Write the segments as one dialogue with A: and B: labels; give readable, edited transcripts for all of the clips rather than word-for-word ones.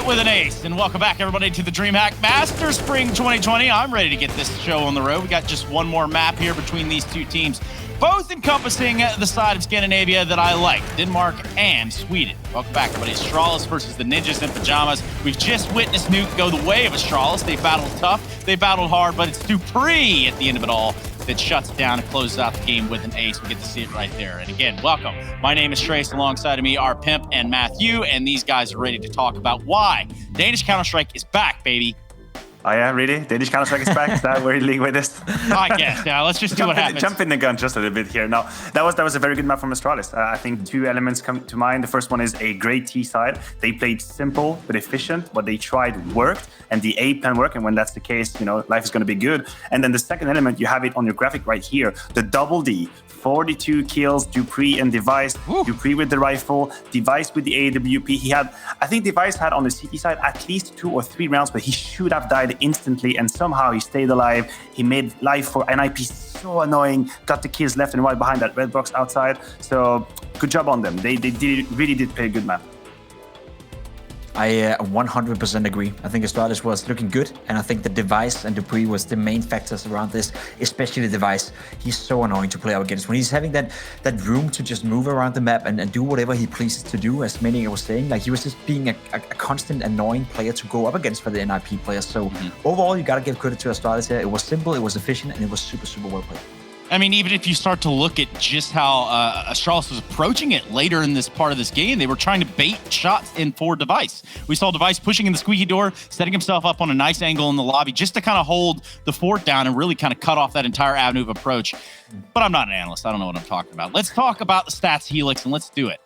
A: it with an ace. And welcome back, everybody, to the DreamHack Master Spring 2020. I'm ready to get this show on the road. We got just one more map here between these two teams, both encompassing the side of Scandinavia that I like, Denmark and Sweden. Welcome back, everybody. Astralis versus the Ninjas in Pajamas. We've just witnessed Nuke go the way of Astralis. They battled tough, they battled hard, but it's Dupree at the end of it all that shuts down and closes out the game with an ace. We get to see it right there. And again, welcome. My name is Trace. Alongside of me are Pimp and Matthew, and these guys are ready to talk about why Danish Counter-Strike is back, baby.
B: Oh yeah, really? Danish Counter-Strike is back? Is that where you're leading with this?
A: I guess. Yeah, let's just do what happens.
B: Jump in the gun just a little bit here. No, that was a very good map from Astralis. I think two elements come to mind. The first one is a great T side. They played simple but efficient. What they tried worked, and the A plan worked. And when that's the case, you know, life is going to be good. And then the second element, you have it on your graphic right here. The double D, 42 kills, Dupree and Device. Ooh. Dupree with the rifle, Device with the AWP. I think Device had on the CT side at least 2 or 3 rounds, but he should have died instantly, and somehow he stayed alive. He made life for NiP so annoying, got the kills left and right behind that red box outside. So good job on them. They really did play a good map.
C: I 100% agree. I think Astralis was looking good, and I think the Device and Dupree was the main factors around this, especially the Device. He's so annoying to play out against. When he's having that room to just move around the map and do whatever he pleases to do, as many was saying, like he was just being a constant annoying player to go up against for the NiP players. So overall, you got to give credit to Astralis here. It was simple, it was efficient, and it was super, super well played.
A: I mean, even if you start to look at just how Astralis was approaching it later in this part of this game, they were trying to bait shots in for Device. We saw Device pushing in the squeaky door, setting himself up on a nice angle in the lobby just to kind of hold the fort down and really kind of cut off that entire avenue of approach. But I'm not an analyst. I don't know what I'm talking about. Let's talk about the stats helix, and let's do it.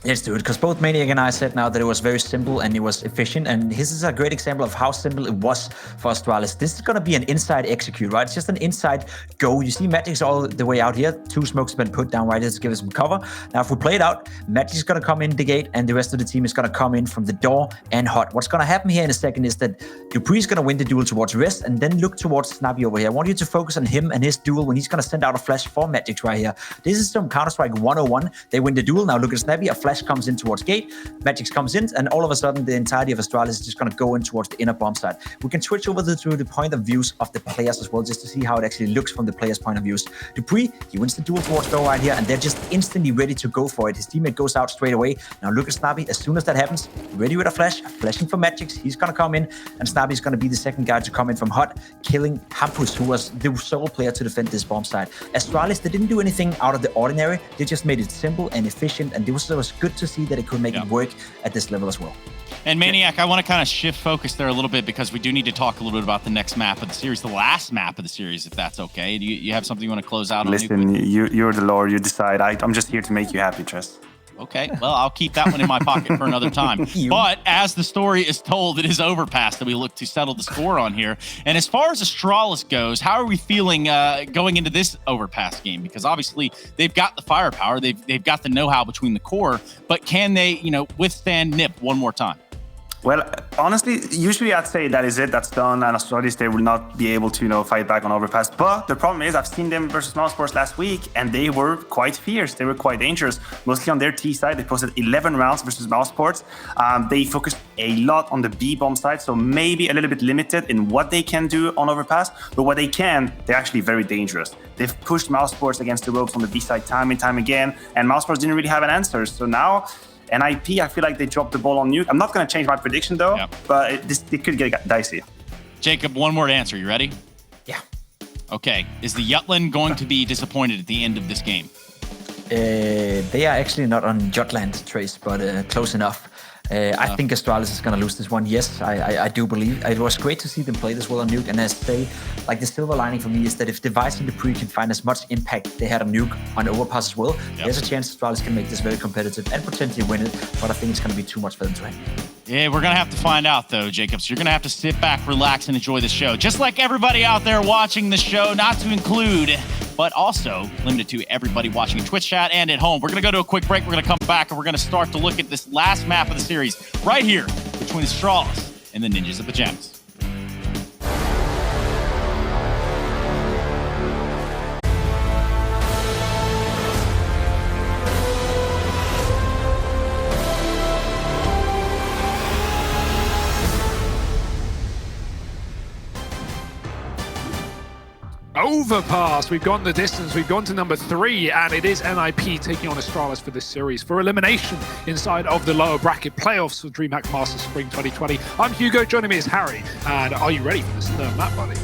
C: Let's do it, because both Maniac and I said now that it was very simple and it was efficient, and this is a great example of how simple it was for Astralis. This is going to be an inside execute, right? It's just an inside go. You see Magic's all the way out here. 2 smokes have been put down right here to give us some cover. Now, if we play it out, Magic's going to come in the gate, and the rest of the team is going to come in from the door and hot. What's going to happen here in a second is that Dupree's going to win the duel towards Rest, and then look towards Snappy over here. I want you to focus on him and his duel when he's going to send out a flash for Magic right here. This is some Counter-Strike 101. They win the duel. Now look at Snappy. A flash comes in towards gate, Magix comes in, and all of a sudden the entirety of Astralis is just going to go in towards the inner bomb side. We can switch over to the point of views of the players as well, just to see how it actually looks from the players' point of views. Dupree, he wins the duel towards door right here, and they're just instantly ready to go for it. His teammate goes out straight away. Now look at Snappy. As soon as that happens, ready with a flash, flashing for Magix. He's going to come in, and Snappy's going to be the second guy to come in from hot, killing Hampus, who was the sole player to defend this bomb side. Astralis, they didn't do anything out of the ordinary. They just made it simple and efficient, and it was good to see that it could make it work at this level as well.
A: And Maniac, I want to kind of shift focus there a little bit, because we do need to talk a little bit about the next map of the series, the last map of the series, if that's okay. Do you have something you want to close out on?
B: Listen, you're the Lord, you decide. I'm just here to make you happy, Tress.
A: Okay, well, I'll keep that one in my pocket for another time. But as the story is told, it is Overpass that we look to settle the score on here. And as far as Astralis goes, how are we feeling going into this Overpass game? Because obviously they've got the firepower, they've got the know-how between the core, but can they, withstand NiP one more time?
B: Well, honestly, usually I'd say that is it, that's done, and Astralis, they will not be able to, fight back on Overpass. But the problem is, I've seen them versus Mousesports last week, and they were quite fierce. They were quite dangerous. Mostly on their T side, they posted 11 rounds versus Mousesports. They focused a lot on the B bomb side, so maybe a little bit limited in what they can do on Overpass. But what they can, they're actually very dangerous. They've pushed Mousesports against the ropes on the B side time and time again, and Mousesports didn't really have an answer. So now, NiP, I feel like they dropped the ball on Nuke. I'm not going to change my prediction, though, but it could get dicey.
A: Jacob, one word answer. You ready?
C: Yeah.
A: Okay. Is the Jutland going to be disappointed at the end of this game?
C: They are actually not on Jutland, Trace, but close enough. I think Astralis is going to lose this one. Yes, I do believe. It was great to see them play this well on Nuke. And as they, like, the silver lining for me is that if Device and Dupree can find as much impact they had on Nuke on Overpass as well, there's a chance Astralis can make this very competitive and potentially win it. But I think it's going to be too much for them to handle.
A: Yeah, we're going to have to find out, though, Jacob. So you're going to have to sit back, relax, and enjoy the show. Just like everybody out there watching the show, not to include, but also limited to everybody watching in Twitch chat and at home. We're going to go to a quick break. We're going to come back, and we're going to start to look at this last map of the series right here between Astralis and the Ninjas of Pajamas.
D: Overpass. We've gone the distance. We've gone to number 3, and it is NiP taking on Astralis for this series for elimination inside of the lower bracket playoffs for DreamHack Masters Spring 2020. I'm Hugo. Joining me is Harry. And are you ready for this third map, buddy?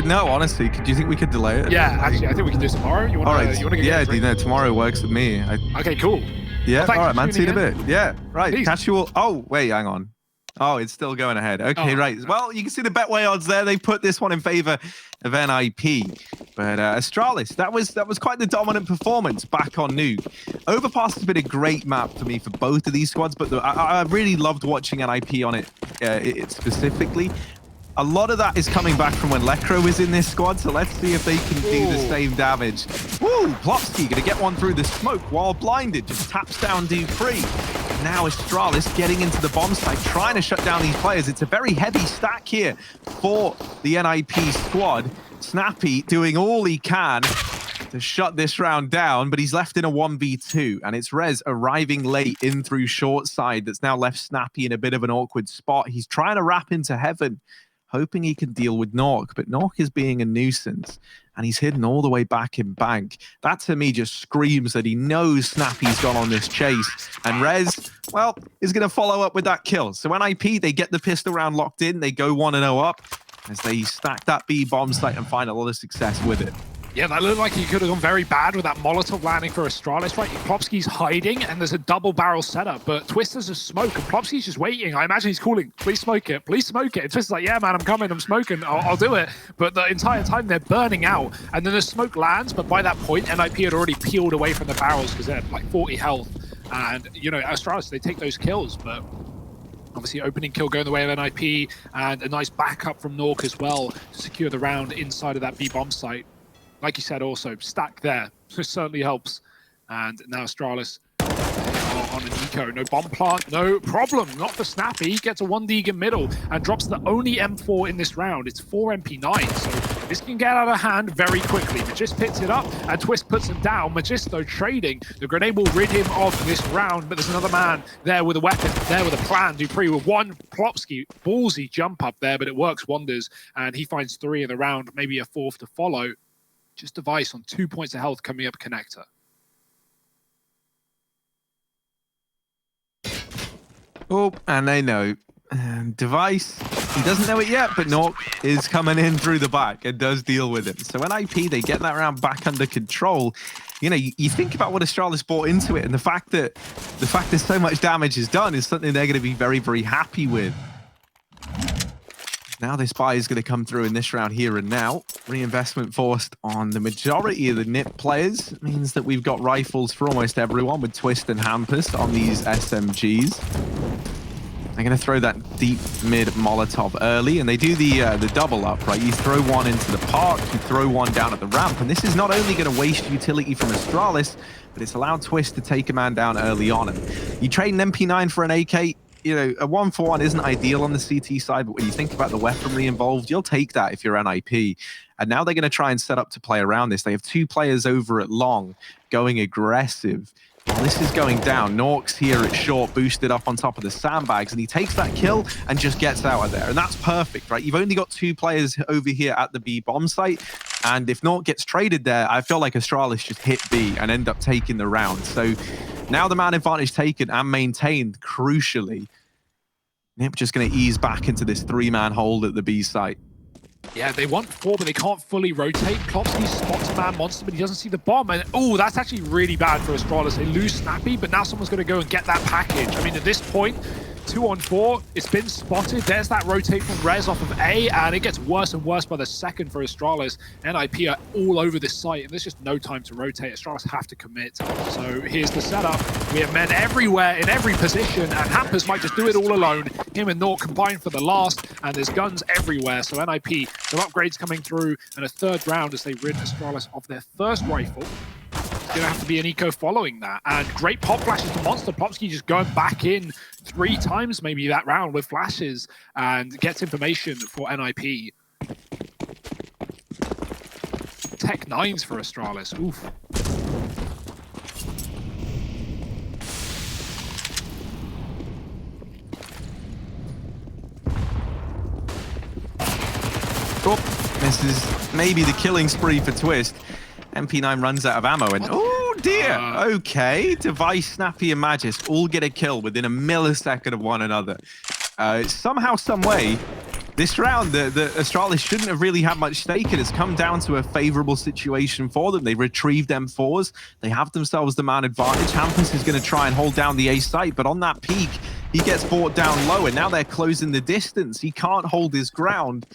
E: No, honestly, do you think we could delay it?
D: Yeah, actually, I think we can do tomorrow. You want to get
E: yeah, you know, tomorrow works with me.
D: Okay, cool.
E: Yeah,
D: well,
E: all right, man. See you in a bit. Yeah, right.
D: Peace.
E: Catch you all. Oh, wait, hang on. Oh, it's still going ahead. Okay, right. Well, you can see the Betway odds there. They put this one in favor of NiP. But Astralis, that was quite the dominant performance back on Nuke. Overpass has been a great map for me for both of these squads, but I really loved watching NiP on it specifically. A lot of that is coming back from when Lekro was in this squad, so let's see if they can do the same damage. Woo! Plopsky gonna get one through the smoke while blinded, just taps down Dupree. Now Astralis getting into the bomb site, trying to shut down these players. It's a very heavy stack here for the NiP squad. Snappy doing all he can to shut this round down, but he's left in a 1v2, and it's Rez arriving late in through short side that's now left Snappy in a bit of an awkward spot. He's trying to wrap into heaven, hoping he can deal with Nork, but Nork is being a nuisance, and he's hidden all the way back in bank. That, to me, just screams that he knows Snappy's gone on this chase, and Rez, well, is going to follow up with that kill. So NiP, they get the pistol round locked in, they go 1-0 up, as they stack that B bomb site and find a lot of success with it.
D: Yeah, that looked like he could have gone very bad with that Molotov landing for Astralis, right? Plopsky's hiding, and there's a double barrel setup, but Twister's a smoke, and Plopsky's just waiting. I imagine he's calling, please smoke it, please smoke it. And Twister's like, yeah, man, I'm coming, I'm smoking, I'll do it. But the entire time, they're burning out, and then the smoke lands, but by that point, NiP had already peeled away from the barrels because they had like 40 health. And, you know, Astralis, they take those kills, but obviously opening kill going the way of NiP, and a nice backup from Nork as well to secure the round inside of that B bomb site. Like you said, also, stack there. This certainly helps. And now Astralis on an eco. No bomb plant, no problem. Not for Snappy. He gets a 1 Deegan middle and drops the only M4 in this round. It's 4 MP9, so this can get out of hand very quickly. Magist picks it up, and Twist puts him down. Magisto trading. The grenade will rid him of this round, but there's another man there with a weapon, there with a plan. Dupree with one Plopsky. Ballsy jump up there, but it works wonders, and he finds 3 in the round, maybe a 4th to follow. Just Device on 2 points of health coming up connector.
E: Oh, and they know. Device, he doesn't know it yet, but Nork is coming in through the back and does deal with him. So NiP, they get that round back under control. You know, you think about what Astralis brought into it, and the fact that so much damage is done is something they're going to be very, very happy with. Now this buy is going to come through in this round here and now. Reinvestment forced on the majority of the NiP players. It means that we've got rifles for almost everyone with Twist and Hampus on these SMGs. They're going to throw that deep mid Molotov early, and they do the double up, right? You throw one into the park, you throw one down at the ramp, and this is not only going to waste utility from Astralis, but it's allowed Twist to take a man down early on. And you trade an MP9 for an AK, you know, a 1-for-1 isn't ideal on the CT side, but when you think about the weaponry involved, you'll take that if you're NiP. And now they're going to try and set up to play around this. They have 2 players over at long going aggressive. While this is going down, Nork's here at short, boosted up on top of the sandbags, and he takes that kill and just gets out of there. And that's perfect, right? You've only got 2 players over here at the B bomb site, and if Nork gets traded there, I feel like Astralis just hit B and end up taking the round. So now the man advantage taken and maintained, crucially. NiP just going to ease back into this 3-man hold at the B site.
D: Yeah, they want 4, but they can't fully rotate. Plopsky spots a man monster, but he doesn't see the bomb. And oh, that's actually really bad for Astralis. They lose Snappy, but now someone's going to go and get that package. I mean, at this point, 2 on 4, it's been spotted. There's that rotate from Rez off of A, and it gets worse and worse by the second for Astralis. NiP are all over this site, and there's just no time to rotate. Astralis have to commit. So here's the setup. We have men everywhere, in every position, and Hampus might just do it all alone. Him and Nork combined for the last, and there's guns everywhere. So NiP, some upgrades coming through, and a 3rd round as they rid Astralis of their first rifle. It's going to have to be an eco following that. And great pop flashes to Monster. Plopsky just going back in 3 times maybe that round with flashes and gets information for NiP. Tech 9s for Astralis. Oof.
E: Oh, This is maybe the killing spree for Twist. MP9 runs out of ammo, and oh dear. Okay, Device, Snappy, and Magis all get a kill within a millisecond of one another. Somehow, some way, this round, the Astralis shouldn't have really had much stake, and it's come down to a favorable situation for them. They retrieved M4s. They have themselves the man advantage. Hampus is going to try and hold down the A site, but on that peak, he gets brought down low, and now they're closing the distance. He can't hold his ground,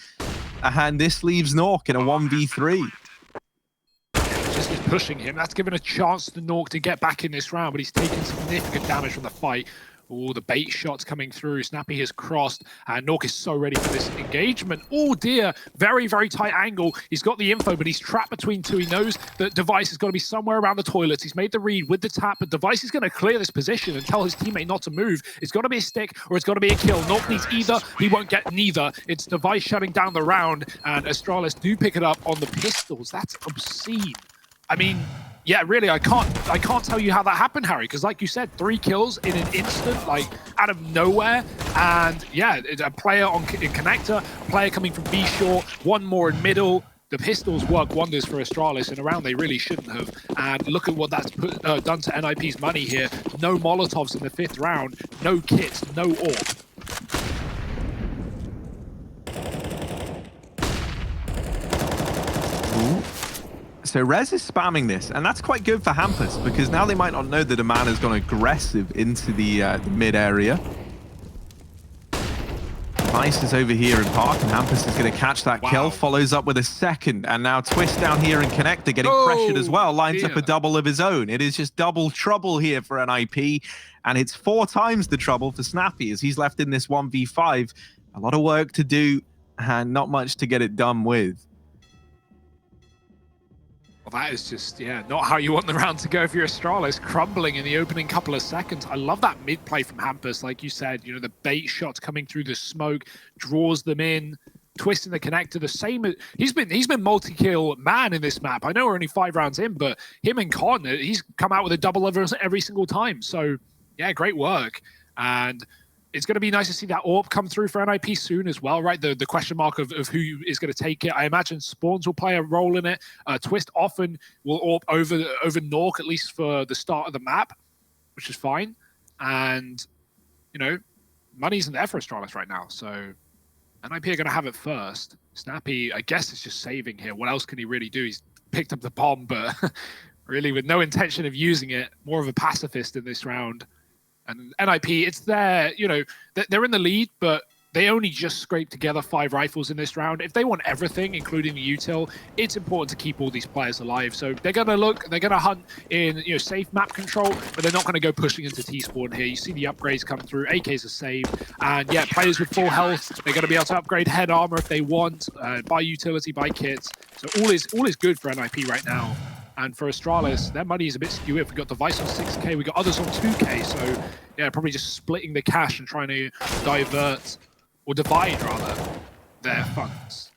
E: and this leaves Nork in a 1v3.
D: Just is pushing him. That's given a chance to Nork to get back in this round, but he's taken significant damage from the fight. Oh, the bait shots coming through. Snappy has crossed, and Nork is so ready for this engagement. Oh dear, very, very tight angle. He's got the info, but he's trapped between two. He knows that Device has got to be somewhere around the toilets. He's made the read with the tap, but Device is going to clear this position and tell his teammate not to move. It's got to be a stick, or it's got to be a kill. Nork needs either. He won't get neither. It's Device shutting down the round, and Astralis do pick it up on the pistols. That's obscene. I mean, yeah, really, I can't tell you how that happened, Harry, because like you said, 3 kills in an instant, like out of nowhere. And yeah, it's a player in connector, a player coming from B short, one more in middle. The pistols work wonders for Astralis in a round they really shouldn't have. And look at what that's done to NiP's money here. No Molotovs in the 5th round, no kits, no AWP.
E: So Rez is spamming this, and that's quite good for Hampus, because now they might not know that a man has gone aggressive into the mid area. Vice is over here in Park, and Hampus is going to catch that kill, follows up with a second, and now Twist down here in Connector getting pressured as well, lines up a double of his own. It is just double trouble here for NiP, and it's 4 times the trouble for Snappy as he's left in this 1v5. A lot of work to do, and not much to get it done with.
D: Well, that is just, yeah, not how you want the round to go if you're Astralis, crumbling in the opening couple of seconds. I love that mid play from Hampus, like you said, you know, the bait shots coming through the smoke, draws them in, twisting the connector, the same. He's been multi-kill man in this map. I know we're only 5 rounds in, but him and Con, he's come out with a double every single time. So, yeah, great work. And it's going to be nice to see that AWP come through for NiP soon as well, right? The question mark of who is going to take it. I imagine Spawns will play a role in it. Twist often will AWP over Nork, at least for the start of the map, which is fine. And, you know, money isn't there for Astralis right now. So NiP are going to have it first. Snappy, I guess, is just saving here. What else can he really do? He's picked up the bomb, but really with no intention of using it. More of a pacifist in this round. And NiP, it's their, you know, they're in the lead, but they only just scraped together 5 rifles in this round. If they want everything, including the util, it's important to keep all these players alive. So they're going to hunt in, you know, safe map control, but they're not going to go pushing into T-spawn here. You see the upgrades come through, AKs are saved, and yeah, players with full health, they're going to be able to upgrade head armor if they want, buy utility, buy kits. So all is good for NiP right now. And for Astralis, their money is a bit skew. If we got Device on 6K, we got others on 2K. So yeah, probably just splitting the cash and trying to divert, or divide rather, their funds.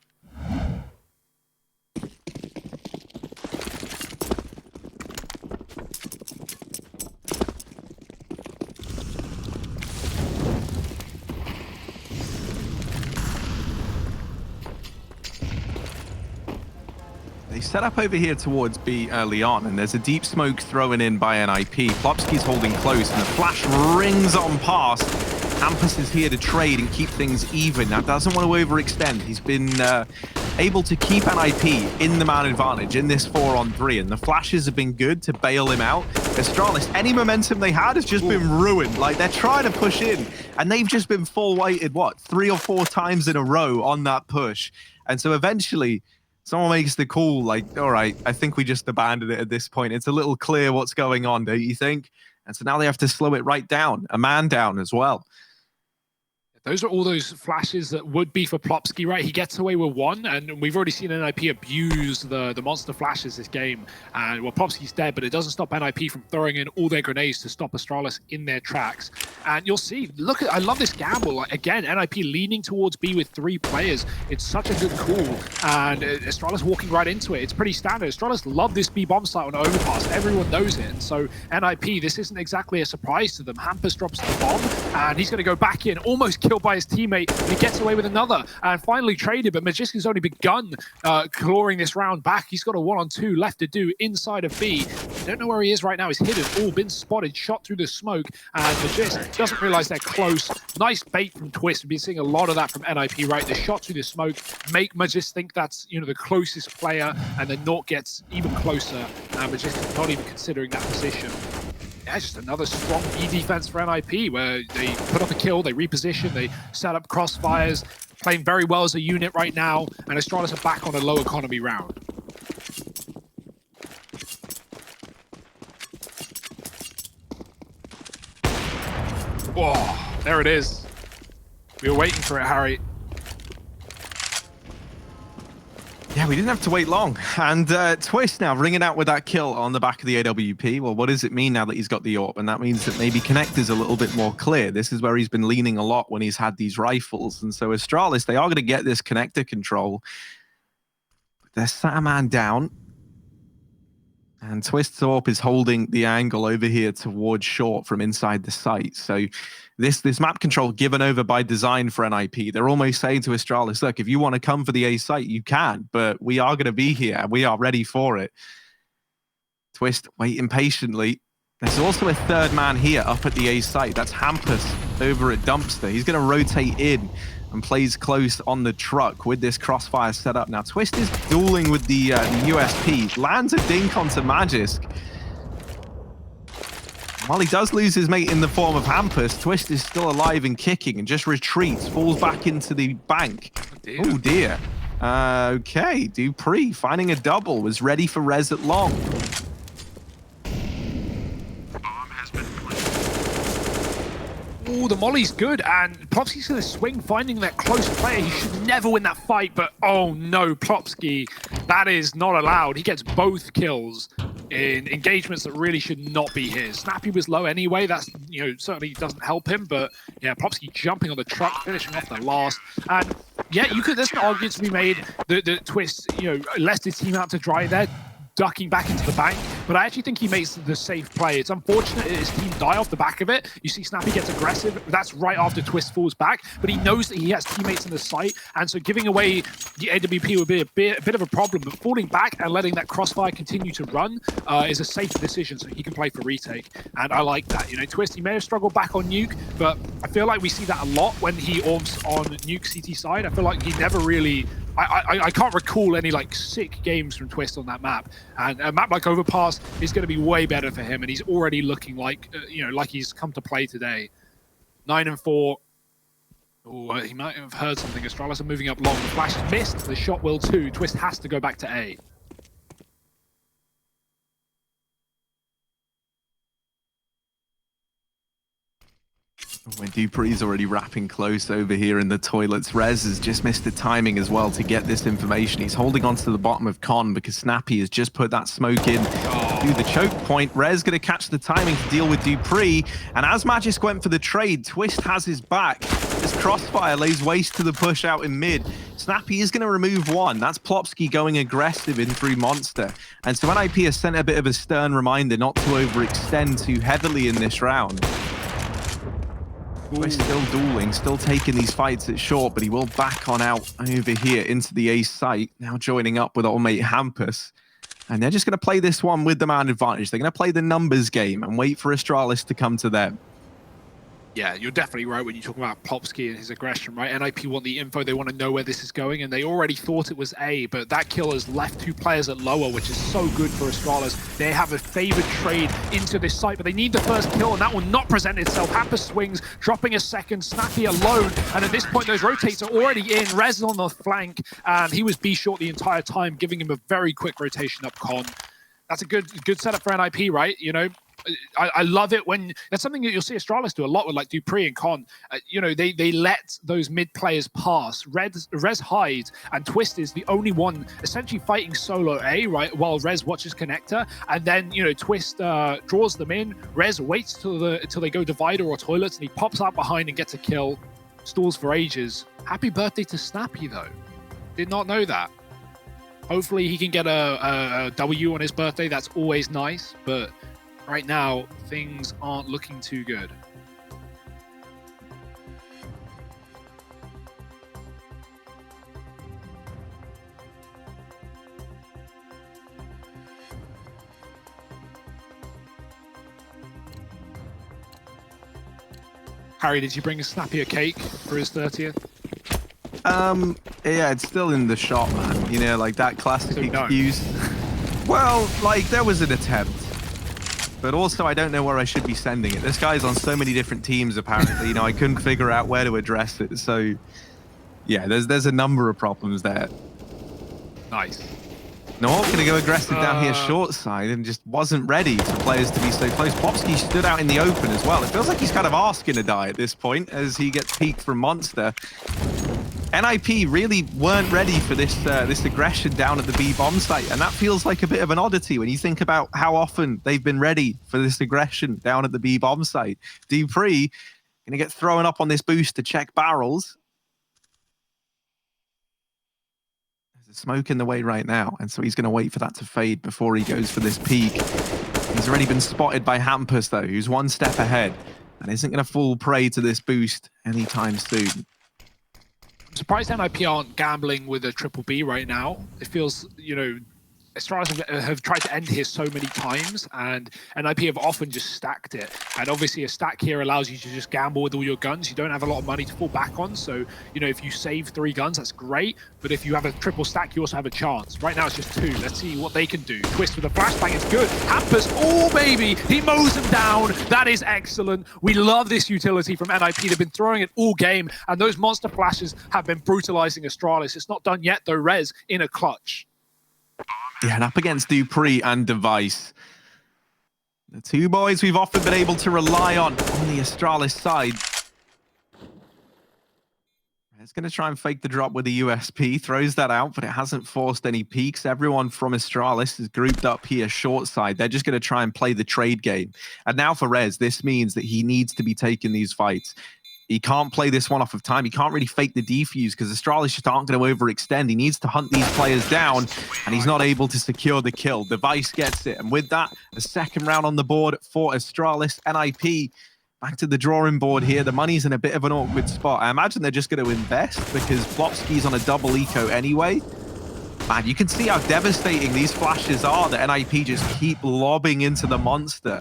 E: They set up over here towards B early on, and there's a deep smoke thrown in by NiP. Plopsky's holding close, and the flash rings on past. Hampus is here to trade and keep things even. Now, doesn't want to overextend. He's been able to keep NiP in the man advantage in this 4-on-3, and the flashes have been good to bail him out. Astralis, any momentum they had has just been ruined. Like, they're trying to push in, and they've just been full-weighted, what, 3 or 4 times in a row on that push. And so eventually, someone makes the call, like, all right, I think we just abandoned it at this point. It's a little clear what's going on, don't you think? And so now they have to slow it right down, a man down as well.
D: Those are all those flashes that would be for Plopsky, right? He gets away with 1, and we've already seen NiP abuse the monster flashes this game. And well, Plopsky's dead, but it doesn't stop NiP from throwing in all their grenades to stop Astralis in their tracks. And you'll see, look at, I love this gamble. Like, again, NiP leaning towards B with 3 players. It's such a good call. And Astralis walking right into it. It's pretty standard. Astralis love this B bomb site on Overpass. Everyone knows it. And so NiP, this isn't exactly a surprise to them. Hampus drops the bomb, and he's going to go back in, almost kill killed by his teammate, and he gets away with another, and finally traded, but Magisk's only begun clawing this round back. He's got a 1-on-2 left to do inside of B. Don't know where he is right now. He's hidden, all been spotted, shot through the smoke, and Magisk doesn't realize they're close. Nice bait from Twist. We've been seeing a lot of that from NiP, right? The shot through the smoke make Magisk think that's, you know, the closest player, and then Naught gets even closer, and Magisk not even considering that position. Yeah, just another strong B defense for NiP, where they put up a kill, they reposition, they set up crossfires, playing very well as a unit right now, and Astralis are back on a low economy round. Whoa, there it is. We were waiting for it, Harry.
E: Yeah, we didn't have to wait long. And Twist now ringing out with that kill on the back of the AWP. Well, what does it mean now that he's got the AWP? And that means that maybe Connector's a little bit more clear. This is where he's been leaning a lot when he's had these rifles. And so Astralis, they are going to get this Connector control. They're sat a man down. And Twist's AWP is holding the angle over here towards short from inside the site. So this map control given over by design for NiP. They're almost saying to Astralis, look, if you want to come for the A site, you can, but we are going to be here. We are ready for it. Twist waiting patiently. There's also a third man here up at the A site. That's Hampus over at Dumpster. He's going to rotate in and plays close on the truck with this crossfire set up. Now, Twist is dueling with the USP. Lands a dink onto Magisk. While he does lose his mate in the form of Hampus, Twist is still alive and kicking and just retreats, falls back into the bank. Oh dear. Okay, Dupree finding a double, was ready for res at long.
D: Oh, the molly's good, and Plopsky's going to swing, finding that close player. He should never win that fight, but oh no, Plopsky, that is not allowed. He gets both kills in engagements that really should not be his. Snappy was low anyway. That's, you know, certainly doesn't help him, but yeah, Plopsky jumping on the truck, finishing off the last. And yeah, there's an argument to be made that Twist, you know, left his team out to dry there, ducking back into the bank, but I actually think he makes the safe play. It's unfortunate his team die off the back of it. You see Snappy gets aggressive. That's right after Twist falls back, but he knows that he has teammates in the site, and so giving away the AWP would be a bit of a problem, but falling back and letting that crossfire continue to run is a safer decision, so he can play for retake, and I like that. You know, Twist, he may have struggled back on Nuke, but I feel like we see that a lot when he orms on Nuke CT side. I feel like he never really... I can't recall any like sick games from Twist on that map, and a map like Overpass is going to be way better for him, and he's already looking like you know, like he's come to play today. 9-4. Oh, he might have heard something. Astralis are moving up long. The flash is missed. The shot will too. Twist has to go back to A.
E: When Dupree's already wrapping close over here in the toilets, Rez has just missed the timing as well to get this information. He's holding on to the bottom of Con because Snappy has just put that smoke in to the choke point. Rez going to catch the timing to deal with Dupree, and as Magisk went for the trade, Twist has his back. This crossfire lays waste to the push out in mid. Snappy is going to remove one. That's Plopsky going aggressive in through Monster. And so NiP has sent a bit of a stern reminder not to overextend too heavily in this round. We're still dueling, still taking these fights at short, but he will back on out over here into the A site. Now joining up with old mate Hampus. And they're just going to play this one with the man advantage. They're going to play the numbers game and wait for Astralis to come to them.
D: Yeah, you're definitely right when you talk about Plopsky and his aggression, right? NiP want the info, they want to know where this is going, and they already thought it was A, but that kill has left two players at lower, which is so good for Astralis. They have a favored trade into this site, but they need the first kill, and that will not present itself. Hampus swings, dropping a second, Snappy alone, and at this point, those rotates are already in. Rez on the flank, and he was B short the entire time, giving him a very quick rotation up Con. That's a good setup for NiP, right? You know, I love it when that's something that you'll see Astralis do a lot with like Dupree and Con. You know, they let those mid players pass. Rez hides, and Twist is the only one essentially fighting solo A, right? While Rez watches Connector, and then you know Twist draws them in. Rez waits till they go divider or toilets, and he pops out behind and gets a kill. Stalls for ages. Happy birthday to Snappy though. Did not know that. Hopefully he can get a W on his birthday. That's always nice, but right now things aren't looking too good. Harry, did you bring a Snappy a cake for his 30th?
E: Yeah, it's still in the shop, man. You know, like that classic
D: So no.
E: excuse. Well, like there was an attempt, but also I don't know where I should be sending it. This guy's on so many different teams, apparently. You know, I couldn't figure out where to address it. So, yeah, there's a number of problems there.
D: Nice.
E: No, gonna go aggressive down here short side and just wasn't ready for players to be so close. Plopsky stood out in the open as well. It feels like he's kind of asking to die at this point as he gets peeked from Monster. NiP really weren't ready for this this aggression down at the B bomb site, and that feels like a bit of an oddity when you think about how often they've been ready for this aggression down at the B bomb site. dupreeh gonna get thrown up on this boost to check barrels. Smoke in the way right now, and so he's going to wait for that to fade before he goes for this peak. He's already been spotted by Hampus, though, who's one step ahead and isn't going to fall prey to this boost anytime soon.
D: I'm surprised NiP aren't gambling with a triple B right now. It feels, you know, Astralis have tried to end here so many times, and NiP have often just stacked it. And obviously a stack here allows you to just gamble with all your guns. You don't have a lot of money to fall back on, so, you know, if you save 3 guns, that's great. But if you have a triple stack, you also have a chance. Right now it's just 2. Let's see what they can do. Twist with a flashbang, it's good. Hampus, oh baby, he mows them down. That is excellent. We love this utility from NiP. They've been throwing it all game, and those monster flashes have been brutalizing Astralis. It's not done yet though, Rez in a clutch.
E: Yeah, and up against dupreeh and Device. The 2 boys we've often been able to rely on the Astralis side. It's going to try and fake the drop with the USP, throws that out, but it hasn't forced any peaks. Everyone from Astralis is grouped up here short side. They're just going to try and play the trade game. And now for Rez, this means that he needs to be taking these fights. He can't play this one off of time. He can't really fake the defuse because Astralis just aren't going to overextend. He needs to hunt these players down, and he's not able to secure the kill. Device gets it, and with that, a second round on the board for Astralis. NiP back to the drawing board here. The money's in a bit of an awkward spot. I imagine they're just going to invest because Plopsky's on a double eco anyway. Man, you can see how devastating these flashes are that NiP just keep lobbing into the monster.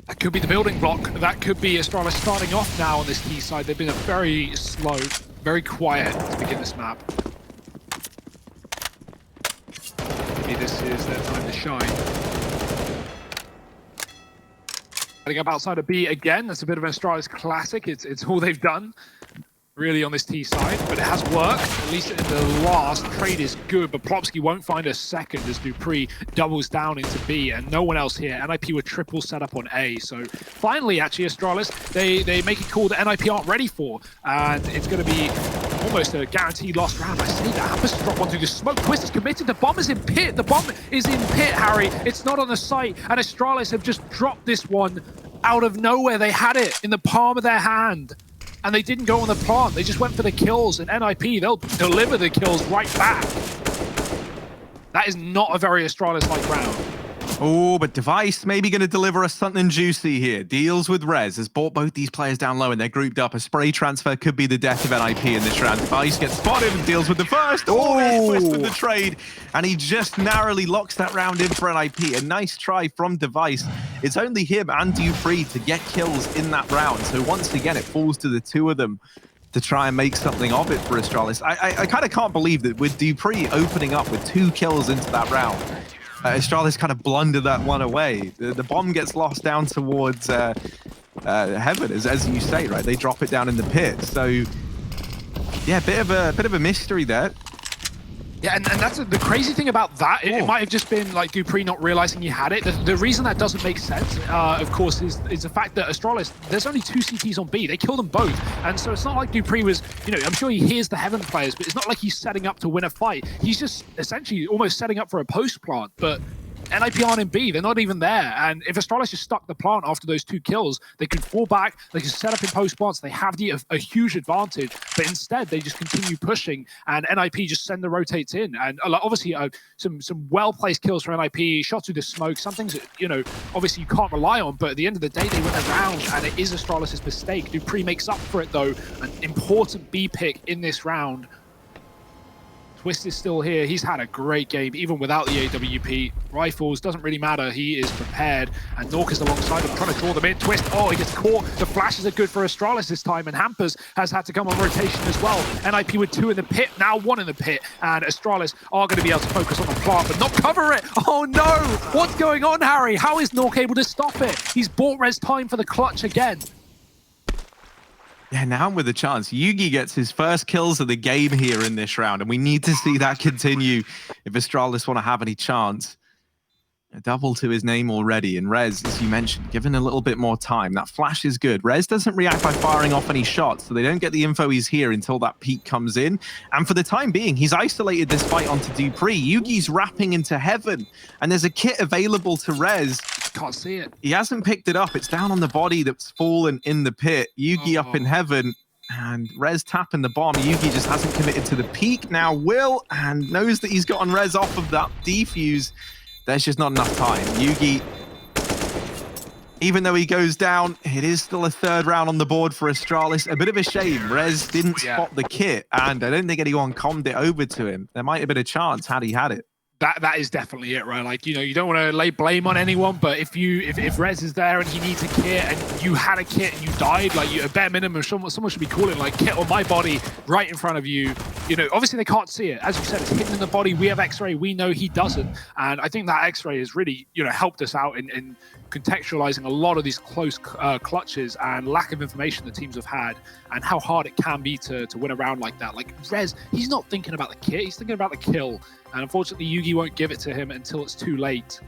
D: That could be the building block. That could be Astralis starting off now on this T side. They've been a very slow, very quiet to begin this map. Maybe this is their time to shine. Heading up outside of B again. That's a bit of an Astralis classic. It's all they've done really on this T side, but it has worked. At least in the last trade is good, but Plopsky won't find a second as dupreeh doubles down into B, and no one else here. NiP were triple set up on A, so finally, actually, Astralis, they make a call that NiP aren't ready for, and it's going to be almost a guaranteed last round. I say that. Happens to drop one through the smoke. Twist is committed. The bomb is in pit. The bomb is in pit, Harry. It's not on the site, and Astralis have just dropped this one out of nowhere. They had it in the palm of their hand, and they didn't go on the plant. They just went for the kills, and NiP, they'll deliver the kills right back. That is not a very Astralis-like round.
E: Oh, but Device maybe going to deliver us something juicy here. Deals with Rez, has brought both these players down low and they're grouped up. A spray transfer could be the death of NiP in this round. Device gets spotted and deals with the first. Oh, Twist with the trade. And he just narrowly locks that round in for NiP. A nice try from Device. It's only him and dupreeh to get kills in that round. So once again, it falls to the 2 of them to try and make something of it for Astralis. I kind of can't believe that with dupreeh opening up with 2 kills into that round, Astralis kind of blundered that one away. The bomb gets lost down towards heaven, as you say, right? They drop it down in the pit. So, yeah, bit of a mystery there.
D: Yeah, and that's the crazy thing about that. It might have just been like dupreeh not realizing he had it. The reason that doesn't make sense, of course, is the fact that Astralis, there's only 2 CTs on B. They killed them both. And so it's not like dupreeh was, you know, I'm sure he hears the Heaven players, but it's not like he's setting up to win a fight. He's just essentially almost setting up for a post plant. But NiP aren't in B, they're not even there. And if Astralis just stuck the plant after those 2 kills, they could fall back, they could set up in post plants, they have a huge advantage. But instead, they just continue pushing, and NiP just send the rotates in. And obviously, some well-placed kills from NiP, shots through the smoke, some things that, you know, obviously you can't rely on, but at the end of the day, they win a round, and it is Astralis' mistake. dupreeh makes up for it, though. An important B pick in this round. Twist is still here. He's had a great game, even without the AWP. Rifles, doesn't really matter. He is prepared. And Nork is alongside him, trying to draw them in. Twist, oh, he gets caught. The flashes are good for Astralis this time, and Hampers has had to come on rotation as well. NiP with 2 in the pit, now 1 in the pit. And Astralis are going to be able to focus on the plant, but not cover it. Oh no! What's going on, Harry? How is Nork able to stop it? He's bought res time for the clutch again.
E: Yeah, now with a chance. Yugi gets his first kills of the game here in this round, and we need to see that continue if Astralis want to have any chance. A double to his name already, and Rez, as you mentioned, given a little bit more time. That flash is good. Rez doesn't react by firing off any shots, so they don't get the info he's here until that peek comes in. And for the time being, he's isolated this fight onto Dupree. Yugi's wrapping into heaven, and there's a kit available to Rez.
D: Can't see it.
E: He hasn't picked it up. It's down on the body that's fallen in the pit. Yugi up in heaven, and Rez tapping the bomb. Yugi just hasn't committed to the peek. Now will, and knows that he's gotten Rez off of that defuse. There's just not enough time. Yugi, even though he goes down, it is still a 3rd round on the board for Astralis. A bit of a shame. Rez didn't spot the kit, and I don't think anyone commed it over to him. There might have been a chance had he had it.
D: That is definitely it, right? Like, you know, you don't want to lay blame on anyone, but if Rez is there and he needs a kit and you had a kit and you died, like, a bare minimum, someone should be calling, like, kit on my body right in front of you. You know, obviously they can't see it. As you said, it's hidden in the body. We have X-ray. We know he doesn't. And I think that X-ray has really, you know, helped us out in contextualizing a lot of these close clutches and lack of information the teams have had, and how hard it can be to win a round like that. Like, Rez, he's not thinking about the kit, he's thinking about the kill. And unfortunately, Yugi won't give it to him until it's too late.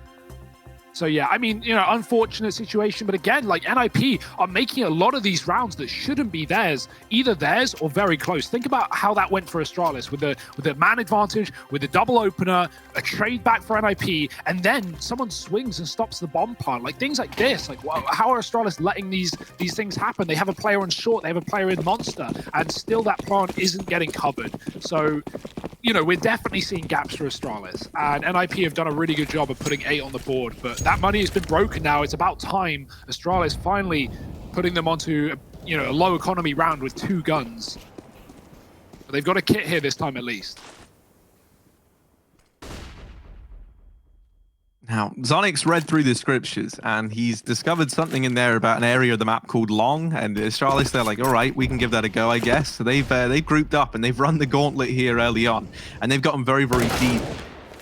D: So yeah, I mean, you know, unfortunate situation, but again, like, NiP are making a lot of these rounds that shouldn't be theirs, either theirs or very close. Think about how that went for Astralis with the man advantage, with the double opener, a trade back for NiP, and then someone swings and stops the bomb plant. Like, things like this, like, how are Astralis letting these things happen? They have a player on short, they have a player in monster, and still that plant isn't getting covered. So, you know, we're definitely seeing gaps for Astralis, and NiP have done a really good job of putting 8 on the board, but that money has been broken now. It's about time Astralis finally putting them onto a low economy round with 2 guns. But they've got a kit here this time at least.
E: Now, Zonix read through the scriptures, and he's discovered something in there about an area of the map called Long, and Astralis, they're like, all right, we can give that a go, I guess. So they've grouped up, and they've run the gauntlet here early on, and they've gotten very, very deep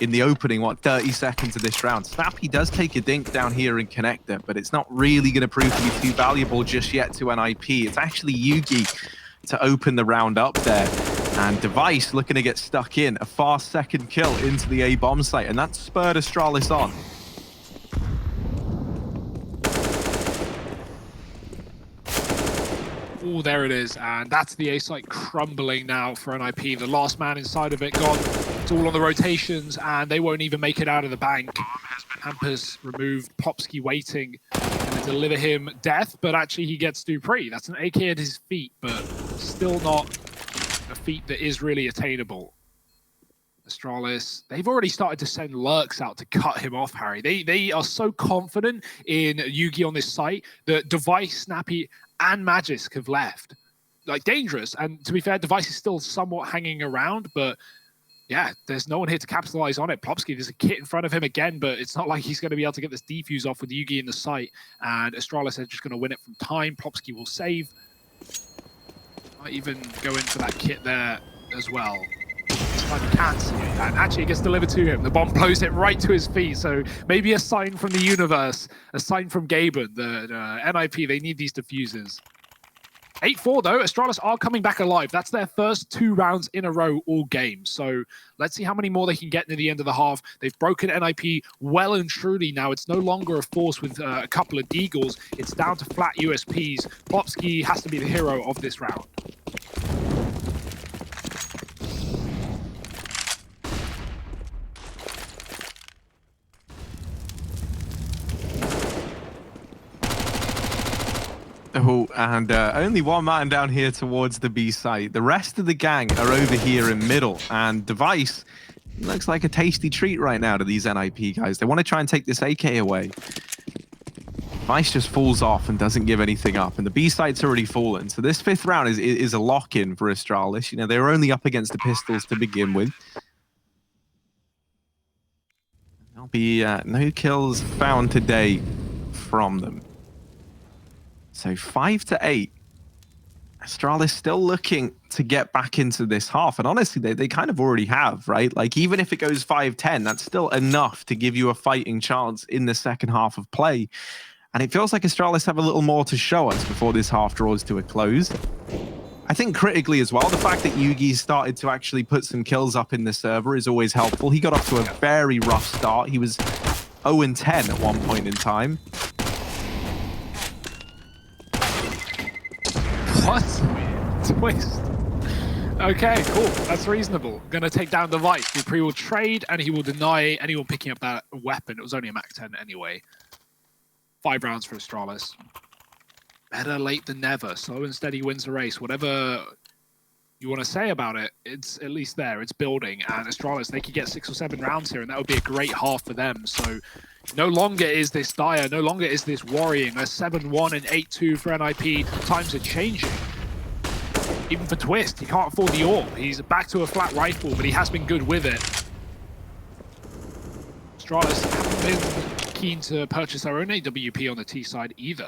E: in the opening, 30 seconds of this round. Snappy does take a dink down here and connect it, but it's not really going to prove to be too valuable just yet to NiP. It's actually Yugi to open the round up there. And Device looking to get stuck in. A fast 2nd kill into the A bomb site, and that spurred Astralis on.
D: Oh, there it is, and that's the A site crumbling now for NiP. The last man inside of it gone. It's all on the rotations, and they won't even make it out of the bank. Hampers removed, Popsky waiting to deliver him death, but actually he gets Dupree. That's an AK at his feet, but still not a feat that is really attainable. Astralis, they've already started to send lurks out to cut him off, Harry. They are so confident in Yugi on this site that Device, Snappy, and Magisk have left. Like, dangerous. And to be fair, Device is still somewhat hanging around, but yeah, there's no one here to capitalize on it. Plopsky, there's a kit in front of him again, but it's not like he's going to be able to get this defuse off with Yugi in the site. And Astralis are just going to win it from time. Plopsky will save. Might even go in for that kit there as well. This time he can't see it, and actually it gets delivered to him. The bomb blows it right to his feet, so maybe a sign from the universe, a sign from Gaben, the NiP, they need these diffusers. 8-4 though, Astralis are coming back alive. That's their first 2 rounds in a row all game. So let's see how many more they can get near the end of the half. They've broken NiP well and truly now. It's no longer a force with a couple of deagles. It's down to flat USPs. Plopsky has to be the hero of this round.
E: Oh, and only 1 man down here towards the B site. The rest of the gang are over here in middle, and Device looks like a tasty treat right now to these NiP guys. They want to try and take this AK away. Vice just falls off and doesn't give anything up, and the B site's already fallen. So this 5th round is a lock-in for Astralis. You know, they were only up against the Pistols to begin with. There'll be no kills found today from them. So 5-8. Astralis still looking to get back into this half. And honestly, they kind of already have, right? Like, even if it goes 5-10, that's still enough to give you a fighting chance in the second half of play. And it feels like Astralis have a little more to show us before this half draws to a close. I think critically as well, the fact that Yugi started to actually put some kills up in the server is always helpful. He got off to a very rough start. He was 0-10 at one point in time.
C: What?
D: Twist. Okay, cool. That's reasonable. Gonna take down the Vice. dupreeh will trade, and he will deny anyone picking up that weapon. It was only a Mach 10 anyway. 5 rounds for Astralis. Better late than never. Slow and steady wins the race. Whatever you want to say about it, it's at least there. It's building. And Astralis, they could get 6 or 7 rounds here, and that would be a great half for them. So no longer is this dire. No longer is this worrying. A 7-1 and 8-2 for NiP. Times are changing. Even for Twist, he can't afford the AWP. He's back to a flat rifle, but he has been good with it. Astralis haven't been keen to purchase their own AWP on the T side either.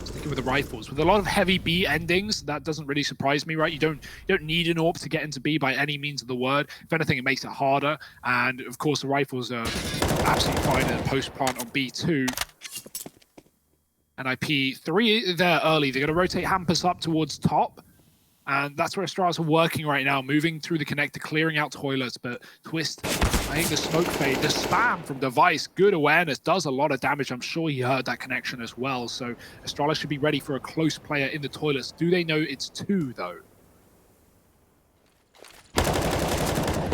D: Sticking with the rifles. With a lot of heavy B endings, that doesn't really surprise me, right? You don't need an AWP to get into B by any means of the word. If anything, it makes it harder. And of course, the rifles are absolutely fine in post-plant on B2. NiP 3 there early. They're going to rotate Hampus up towards top. And that's where Astralis are working right now, moving through the connector, clearing out toilets. But Twist, I think the smoke fade, the spam from Device, good awareness, does a lot of damage. I'm sure he heard that connection as well. So Astralis should be ready for a close player in the toilets. Do they know it's 2, though?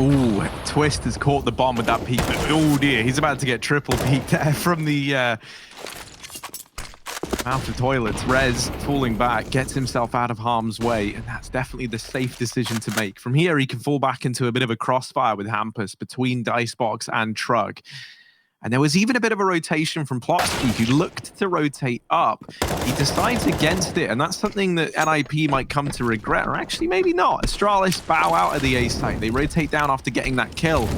E: Ooh, Twist has caught the bomb with that peek. Oh dear, he's about to get triple peeked there from the out of toilets. Rez falling back, gets himself out of harm's way, and that's definitely the safe decision to make. From here, he can fall back into a bit of a crossfire with Hampus between Dicebox and Trug. And there was even a bit of a rotation from Plotski, who looked to rotate up. He decides against it, and that's something that NiP might come to regret, or actually maybe not. Astralis bow out of the A site. They rotate down after getting that kill.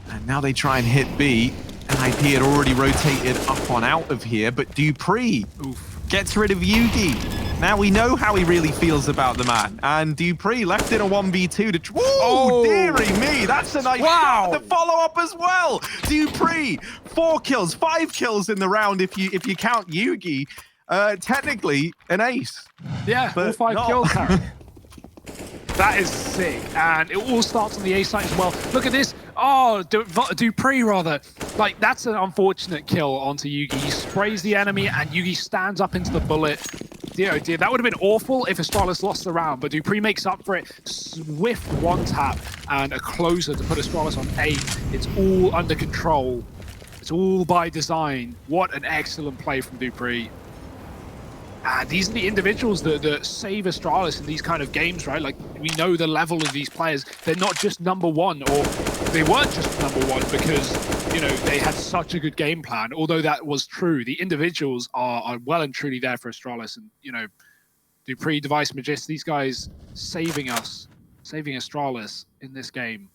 E: And now they try and hit B. NiP had already rotated up on out of here, but dupreeh gets rid of Yugi. Now we know how he really feels about the man. And dupreeh left in a 1v2 to... Oh, dearie me, that's a nice shot. The follow-up as well. dupreeh, 4 kills, 5 kills in the round if you count Yugi. Technically, an ace.
D: Yeah, all 5 kills, Harry. That is sick, and it all starts on the A site as well. Look at this. Oh, dupreeh rather. Like, that's an unfortunate kill onto Yugi. He sprays the enemy, and Yugi stands up into the bullet. Dear, oh dear, that would have been awful if Astralis lost the round, but dupreeh makes up for it. Swift one tap and a closer to put Astralis on 8. It's all under control. It's all by design. What an excellent play from dupreeh. And these are the individuals that save Astralis in these kind of games, right? Like, we know the level of these players. They're not just #1, or they weren't just #1 because, you know, they had such a good game plan. Although that was true, the individuals are well and truly there for Astralis. And, you know, dupreeh, Device, Magist, these guys saving Astralis in this game.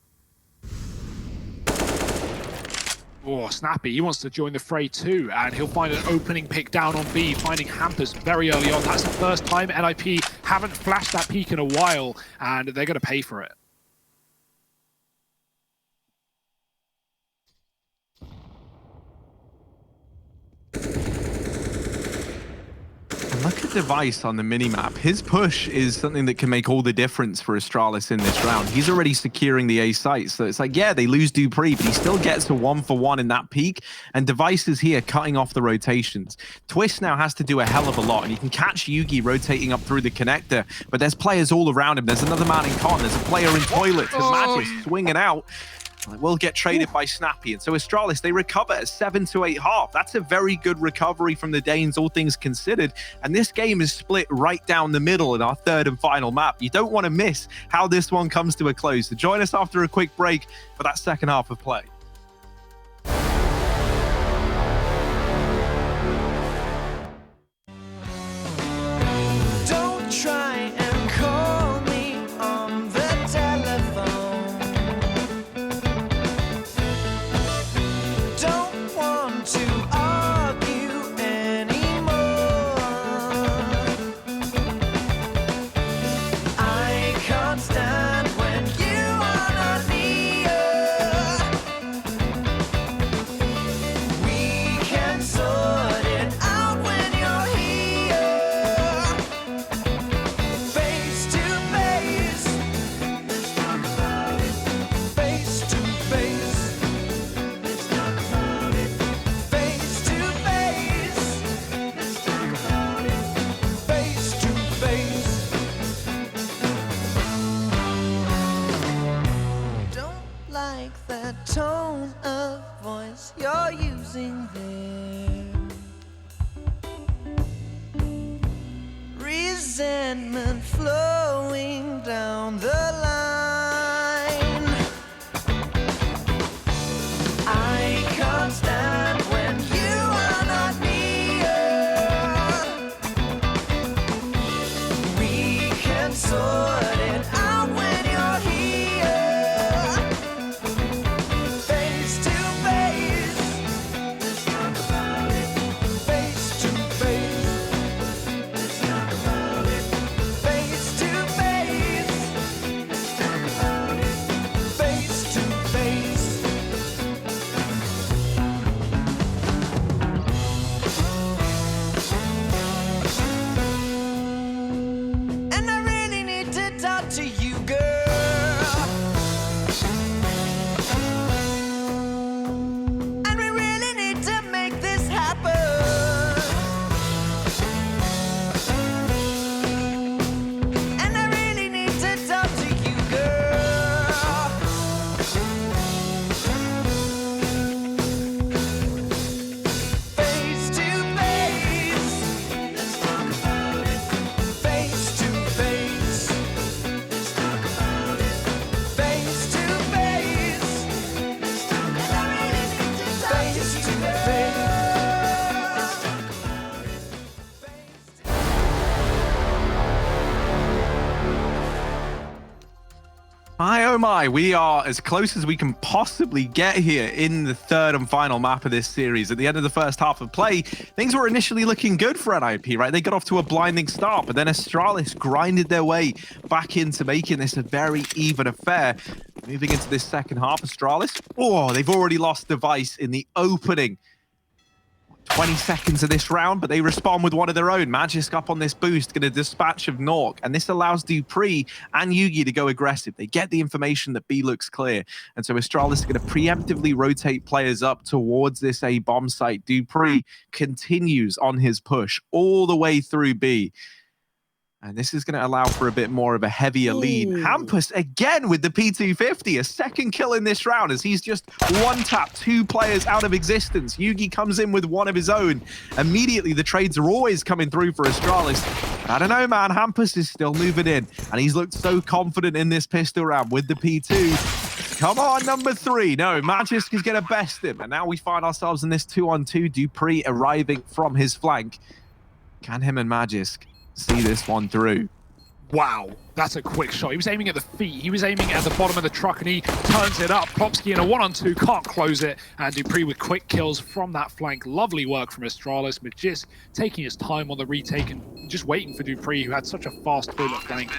D: Oh, Snappy, he wants to join the fray too, and he'll find an opening pick down on B, finding Hampus very early on. That's the first time NiP haven't flashed that peak in a while, and they're going to pay for it.
E: Look at Device on the minimap. His push is something that can make all the difference for Astralis in this round. He's already securing the A site, so it's like, yeah, they lose dupreeh, but he still gets a 1-for-1 in that peak, and Device is here cutting off the rotations. Twist now has to do a hell of a lot, and you can catch Yugi rotating up through the connector, but there's players all around him. There's another man in con, there's a player in toilet, the Magist swinging out. Will get traded by Snappy, and so Astralis, they recover at 7-8 half. That's a very good recovery from the Danes, all things considered, and this game is split right down the middle in our third and final map. You don't want to miss how this one comes to a close, so join us after a quick break for that second half of play.
F: resentment flowing down the line. I can't stand when you are not near. We can sort it out when you're here. Face to face. Let's talk about it. Face to face. Let's talk about it. Face to face. Let's talk about it. Face to face. And I really need to talk to you, girl. And we really need to make this happen. And I really need to talk to you, girl. Face to face. Let's talk about it. Face to face. Let's talk about it. Face to face. Let's talk about it. And I really need to talk to you, girl. Let's talk about it.
E: My oh my, we are as close as we can possibly get here in the third and final map of this series. At the end of the first half of play, things were initially looking good for NiP, right? They got off to a blinding start, but then Astralis grinded their way back into making this a very even affair. Moving into this second half, Astralis, oh, they've already lost Device in the opening 20 seconds of this round, but they respond with one of their own. Magisk up on this boost, going to dispatch of Nork, and this allows dupreeh and Yugi to go aggressive. They get the information that B looks clear, and so Astralis is going to preemptively rotate players up towards this A bomb site. dupreeh continues on his push all the way through B. And this is going to allow for a bit more of a heavier lead. Hampus again with the P250, a second kill in this round as he's just one-tap 2 players out of existence. Yugi comes in with one of his own. Immediately, the trades are always coming through for Astralis. But I don't know, man. Hampus is still moving in, and he's looked so confident in this pistol round with the P2. Come on, number 3. No, Magisk is going to best him. And now we find ourselves in this 2-on-2. dupreeh arriving from his flank. Can him and Magisk see this one through?
D: Wow, that's a quick shot. He was aiming at the feet. He was aiming at the bottom of the truck, and he turns it up. Plopsky in a 1-on-2, can't close it. And dupreeh with quick kills from that flank. Lovely work from Astralis. Magisk taking his time on the retake and just waiting for dupreeh, who had such a fast toilet flank.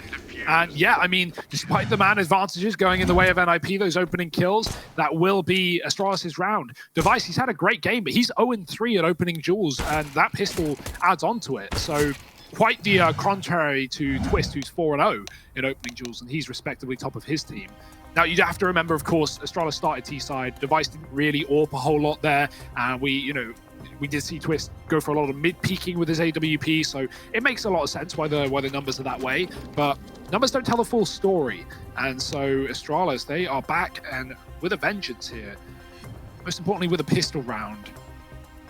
D: And yeah, I mean, despite the man advantages going in the way of NiP, those opening kills, that will be Astralis' round. Device, he's had a great game, but he's 0-3 at opening duels, and that pistol adds on to it. So quite the contrary to Twist, who's 4-0 in opening duels, and he's respectively top of his team. Now, you'd have to remember, of course, Astralis started T-side. Device didn't really AWP a whole lot there, and we did see Twist go for a lot of mid-peaking with his AWP, so it makes a lot of sense why the numbers are that way, but numbers don't tell the full story. And so Astralis, they are back and with a vengeance here. Most importantly, with a pistol round.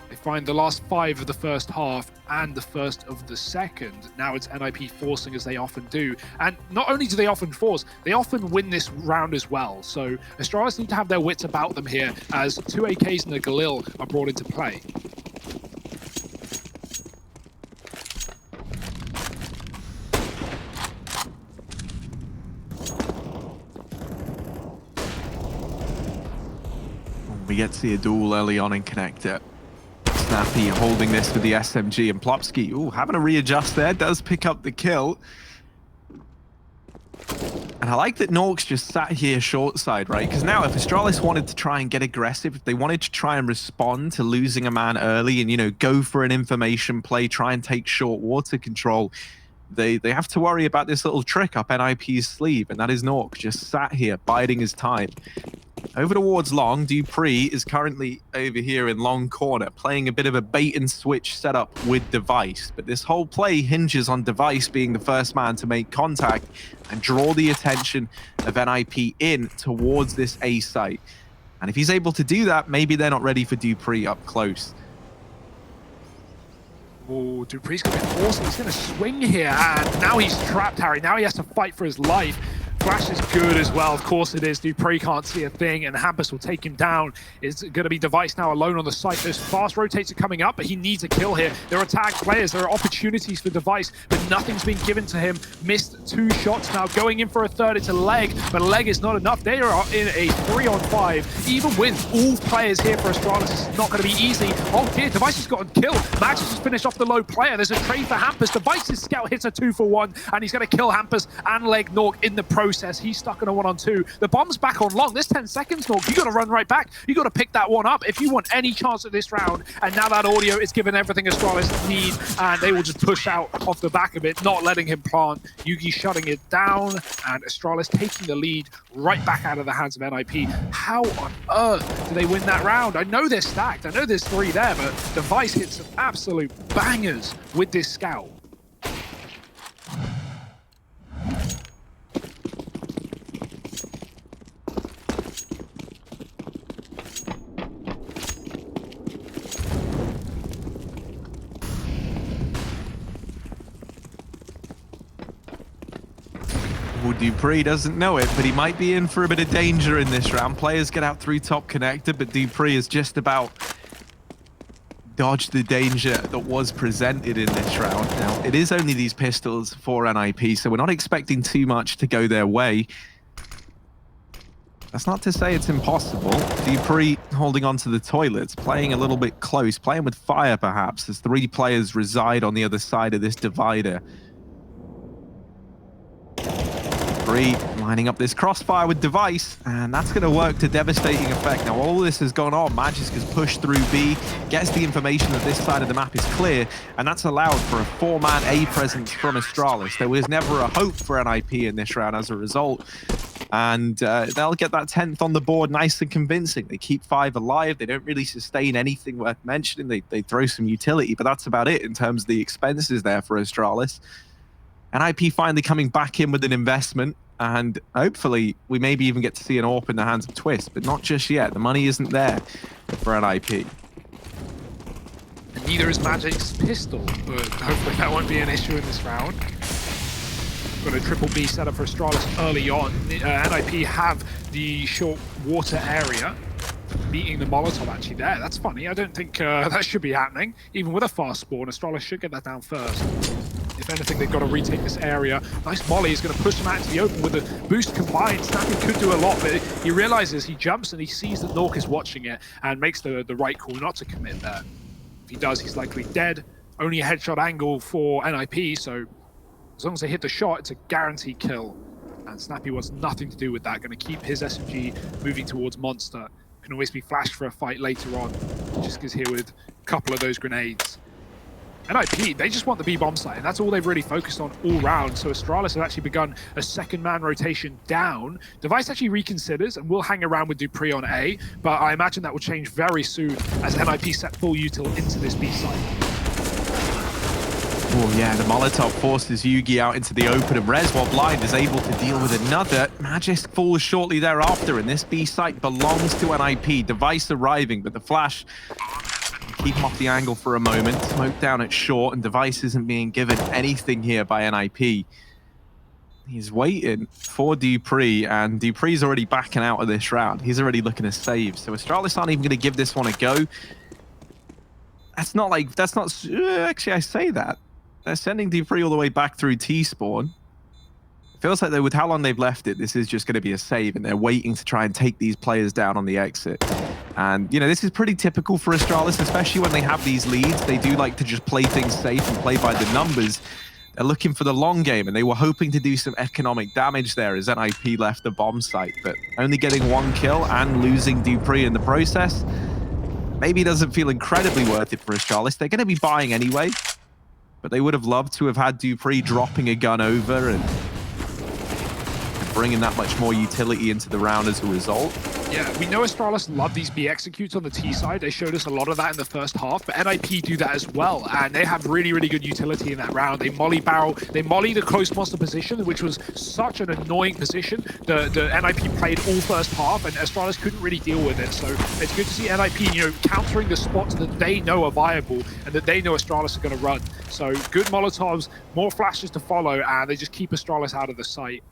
D: They find the last 5 of the first half and the first of the second. Now it's NiP forcing, as they often do. And not only do they often force, they often win this round as well. So Astralis need to have their wits about them here, as 2 AKs and a Galil are brought into play.
E: We get to see a duel early on in Connector. Snappy holding this with the SMG, and Plopsky, ooh, having to readjust there, does pick up the kill. And I like that Nork's just sat here short side, right? Because now if Astralis wanted to try and get aggressive, if they wanted to try and respond to losing a man early and, you know, go for an information play, try and take short water control, they have to worry about this little trick up NiP's sleeve, and that is Nork just sat here biding his time. Over towards long, dupreeh is currently over here in long corner, playing a bit of a bait and switch setup with Device. But this whole play hinges on Device being the first man to make contact and draw the attention of NiP in towards this A site. And if he's able to do that, maybe they're not ready for dupreeh up close.
D: Oh, Dupree's going to be forced. He's going to swing here, and now he's trapped, Harry. Now he has to fight for his life. Flash is good as well. Of course it is. Dupree can't see a thing, and Hampus will take him down. It's going to be Device now alone on the site. Those fast rotates are coming up, but he needs a kill here. There are tag players. There are opportunities for Device, but nothing's been given to him. Missed 2 shots now. Going in for a third. It's a leg, but leg is not enough. They are in a 3-on-5. Even with all players here for Astralis, it's not going to be easy. Oh dear, Device has gotten killed. Max has finished off the low player. There's a trade for Hampus. Device's scout hits a 2-for-1, and he's going to kill Hampus and leg Nork in the process. He's stuck in a 1-on-2. The bomb's back on long. There's 10 seconds, Nork. You got to run right back. You got to pick that one up if you want any chance at this round. And now that audio is given everything Astralis need, and they will just push out off the back of it, not letting him plant. Yugi shutting it down, and Astralis taking the lead right back out of the hands of NiP. How on earth do they win that round? I know they're stacked. I know there's 3 there, but Device hits some absolute bangers with this scout.
E: Well, Dupree doesn't know it, but he might be in for a bit of danger in this round. Players get out through top connector, but Dupree is just about dodged the danger that was presented in this round. Now, it is only these pistols for NiP, so we're not expecting too much to go their way. That's not to say it's impossible. Dupree holding on to the toilets, playing a little bit close, playing with fire perhaps, as 3 players reside on the other side of this divider. Dupree lining up this crossfire with Device, and that's going to work to devastating effect. Now, all this has gone on. Magisk has pushed through B, gets the information that this side of the map is clear, and that's allowed for a 4-man A presence from Astralis. There was never a hope for NiP in this round as a result, and they'll get that 10th on the board nice and convincing. They keep 5 alive. They don't really sustain anything worth mentioning. They throw some utility, but that's about it in terms of the expenses there for Astralis. NiP finally coming back in with an investment, and hopefully we maybe even get to see an AWP in the hands of Twist, but not just yet. The money isn't there for NiP.
D: And neither is Magic's pistol, but hopefully that won't be an issue in this round. Got a triple B setup for Astralis early on. NiP have the short water area, beating the Molotov actually there. That's funny. I don't think that should be happening. Even with a fast spawn, Astralis should get that down first. If anything, they've got to retake this area. Nice molly is going to push them out into the open with a boost combined. Snappy could do a lot, but he realizes, he jumps and he sees that Nork is watching it and makes the right call not to commit there. If he does, he's likely dead. Only a headshot angle for NiP, so as long as they hit the shot, it's a guaranteed kill. And Snappy wants nothing to do with that. Going to keep his SMG moving towards Monster. Can always be flashed for a fight later on. Just is here with a couple of those grenades. NiP, they just want the B bomb site, and that's all they've really focused on all round. So Astralis have actually begun a 2nd-man rotation down. Device actually reconsiders and will hang around with Dupree on A, but I imagine that will change very soon as NiP set full util into this B site.
E: Oh yeah, the Molotov forces Yugi out into the open, and Rez, while blind, is able to deal with another. Magisk falls shortly thereafter, and this B site belongs to NiP. Device arriving, but the flash keep him off the angle for a moment. Smoke down at short, and Device isn't being given anything here by NiP. He's waiting for Dupree, and Dupree's already backing out of this round. He's already looking to save, so Astralis aren't even going to give this one a go. Actually, I say that. They're sending Dupree all the way back through T-spawn. It feels like with how long they've left it, this is just going to be a save, and they're waiting to try and take these players down on the exit. And, you know, this is pretty typical for Astralis, especially when they have these leads. They do like to just play things safe and play by the numbers. They're looking for the long game, and they were hoping to do some economic damage there as NiP left the bomb site, but only getting 1 kill and losing Dupree in the process maybe doesn't feel incredibly worth it for Astralis. They're going to be buying anyway, but they would have loved to have had Dupree dropping a gun over and bringing that much more utility into the round as a result.
D: Yeah, we know Astralis love these B executes on the T side. They showed us a lot of that in the first half, but NiP do that as well, and they have really, really good utility in that round. They molly barrel, they molly the close monster position, which was such an annoying position. The NiP played all first half, and Astralis couldn't really deal with it. So it's good to see NiP, you know, countering the spots that they know are viable and that they know Astralis are going to run. So good Molotovs, more flashes to follow, and they just keep Astralis out of the sight.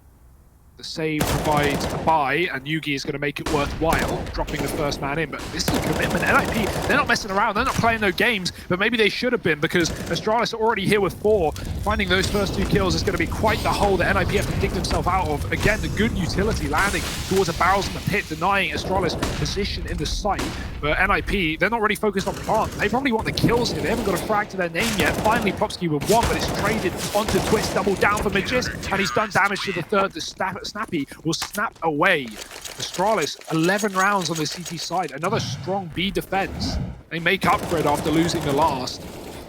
D: The save provides a buy, and Yugi is going to make it worthwhile, dropping the first man in. But this is a commitment. NiP, they're not messing around. They're not playing no games, but maybe they should have been, because Astralis are already here with 4. Finding those first 2 kills is going to be quite the hole that NiP have to dig themselves out of. Again, the good utility landing towards the barrels in the pit, denying Astralis position in the site. But NiP, they're not really focused on plant. They probably want the kills here. They haven't got a frag to their name yet. Finally, Popsky with 1, but it's traded onto Twist, double down for Magist, and he's done damage to the third. The Snappy will snap away. Astralis, 11 rounds on the CT side. Another strong B defense. They make up for it after losing the last.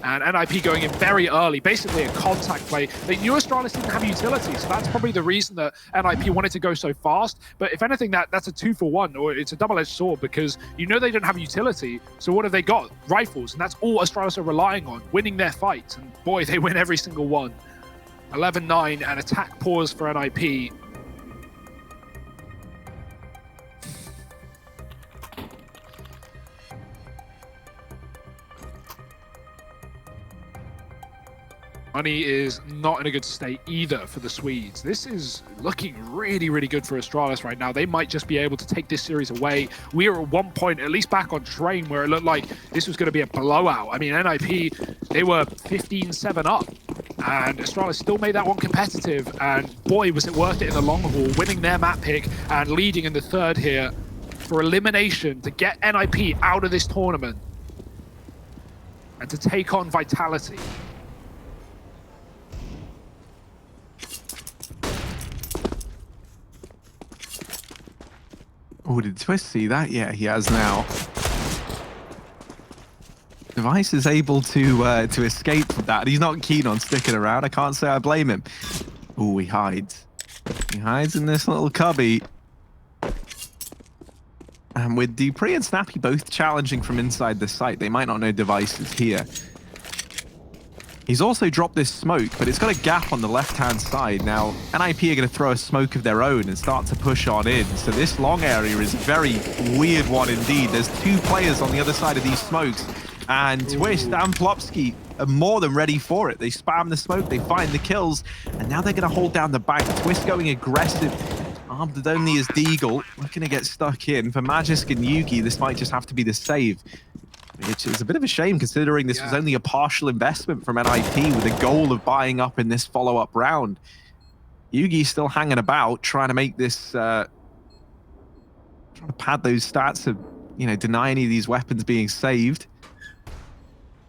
D: And NiP going in very early, basically a contact play. They knew Astralis didn't have utility, so that's probably the reason that NiP wanted to go so fast. But if anything, that's a 2-for-1, or it's a double-edged sword, because you know they don't have utility. So what have they got? Rifles, and that's all Astralis are relying on, winning their fights. And boy, they win every single one. 11-9, and attack pause for NiP. Money is not in a good state either for the Swedes. This is looking really, really good for Astralis right now. They might just be able to take this series away. We were at one point, at least back on Train, where it looked like this was going to be a blowout. I mean, NiP, they were 15-7 up, and Astralis still made that one competitive. And boy, was it worth it in the long haul, winning their map pick and leading in the third here for elimination to get NiP out of this tournament and to take on Vitality.
E: Oh, did Twist see that? Yeah, he has now. Device is able to escape from that. He's not keen on sticking around. I can't say I blame him. Oh, he hides. He hides in this little cubby. And with Dupree and Snappy both challenging from inside the site, they might not know Device is here. He's also dropped this smoke, but it's got a gap on the left-hand side. Now, NiP are going to throw a smoke of their own and start to push on in. So this long area is a very weird one indeed. There's 2 players on the other side of these smokes. And Twist and Plopsky are more than ready for it. They spam the smoke, they find the kills, and now they're going to hold down the bank. Twist going aggressive, armed with only his Deagle, looking to get stuck in. For Magisk and Yugi, this might just have to be the save. Which is a bit of a shame, considering this was only a partial investment from NiP with a goal of buying up in this follow-up round. Yugi's still hanging about, trying to make this, trying to pad those stats of, you know, deny any of these weapons being saved.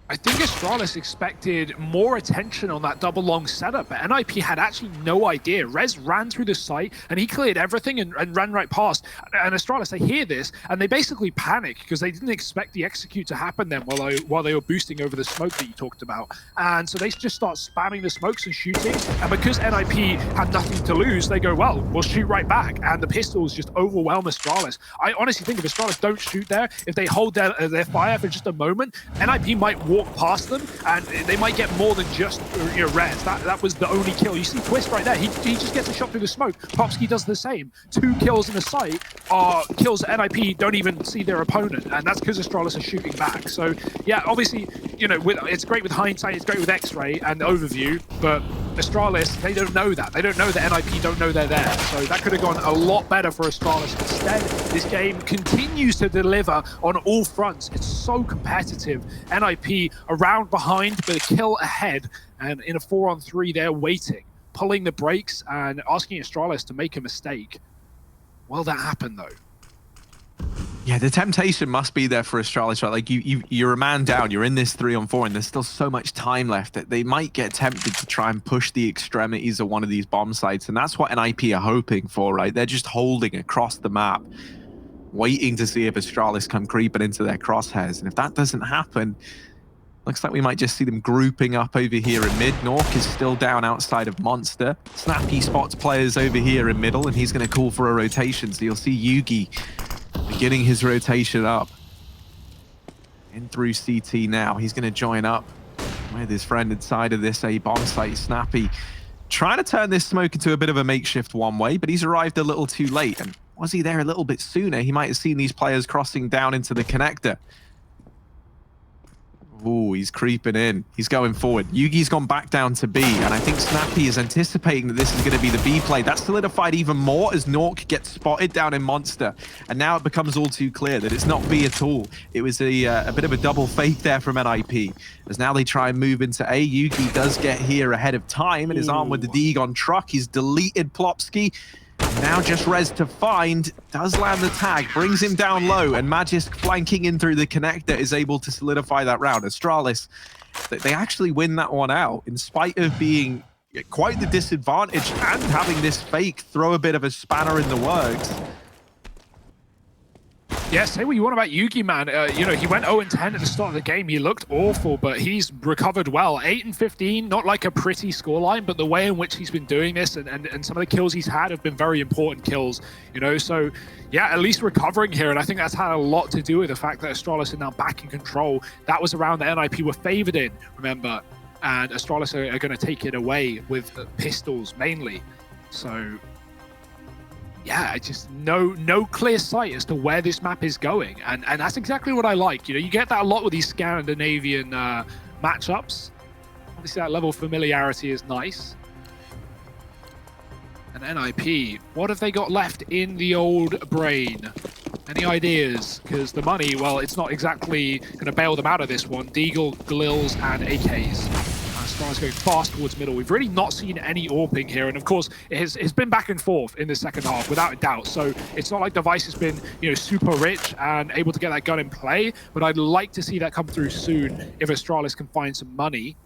D: I think Astralis expected more attention on that double long setup, but NiP had actually no idea. Rez ran through the site and he cleared everything and ran right past. And Astralis, they hear this and they basically panic because they didn't expect the execute to happen then while they were boosting over the smoke that you talked about. And so they just start spamming the smokes and shooting. And because NiP had nothing to lose, they go, well, we'll shoot right back. And the pistols just overwhelm Astralis. I honestly think if Astralis don't shoot there, if they hold their fire for just a moment, NiP might walk past them and they might get more than just, you know, Rez. That was the only kill. You see Twist right there. He just gets a shot through the smoke. Popsky does the same. 2 kills in the site are kills that NiP don't even see their opponent, and that's because Astralis are shooting back. So yeah, obviously, you know, it's great with hindsight, it's great with X-ray and overview, but Astralis, they don't know that. They don't know that NiP don't know they're there. So that could have gone a lot better for Astralis. Instead, this game continues to deliver on all fronts. It's so competitive. NiP around behind, but a kill ahead. And in a 4-on-3, they're waiting, pulling the brakes and asking Astralis to make a mistake. Will that happen, though?
E: Yeah, the temptation must be there for Astralis, right? Like, you're a man down, you're in this 3-on-4, and there's still so much time left that they might get tempted to try and push the extremities of one of these bomb sites, and that's what NiP are hoping for, right? They're just holding across the map, waiting to see if Astralis come creeping into their crosshairs, and if that doesn't happen, looks like we might just see them grouping up over here in mid. Nork is still down outside of Monster. Snappy spots players over here in middle, and he's going to call for a rotation, so you'll see Yugi beginning his rotation up. In through CT now. He's going to join up with his friend inside of this A bomb site. Snappy trying to turn this smoke into a bit of a makeshift one-way, but he's arrived a little too late. And was he there a little bit sooner, he might have seen these players crossing down into the connector. Ooh, he's creeping in. He's going forward. Yugi's gone back down to B, and I think Snappy is anticipating that this is going to be the B play. That's solidified even more as Nork gets spotted down in Monster. And now it becomes all too clear that it's not B at all. It was a bit of a double fake there from NiP. As now they try and move into A, Yugi does get here ahead of time, and is armed with the Deeg truck. He's deleted Plopsky. Now just res to find, does land the tag, brings him down low, and Magisk flanking in through the connector is able to solidify that round. Astralis, they actually win that one out in spite of being quite the disadvantage and having this fake throw a bit of a spanner in the works.
D: Yeah, say what you want about Yugi, man. You know, he went 0-10 at the start of the game. He looked awful, but he's recovered well. 8-15, not like a pretty scoreline, but the way in which he's been doing this and some of the kills he's had have been very important kills, you know? So, yeah, at least recovering here, and I think that's had a lot to do with the fact that Astralis are now back in control. That was a round that NiP were favored in, remember? And Astralis are going to take it away with pistols, mainly. So... yeah, I just no clear sight as to where this map is going, and that's exactly what I like. You know, you get that a lot with these Scandinavian matchups. Obviously, that level of familiarity is nice. And NiP, what have they got left in the old brain? Any ideas? Because the money, well, it's not exactly going to bail them out of this one. Deagle, Glils, and AKs. Astralis going fast towards middle. We've really not seen any AWPing here, and of course, it's been back and forth in the second half, without a doubt. So it's not like Device has been, you know, super rich and able to get that gun in play, but I'd like to see that come through soon if Astralis can find some money.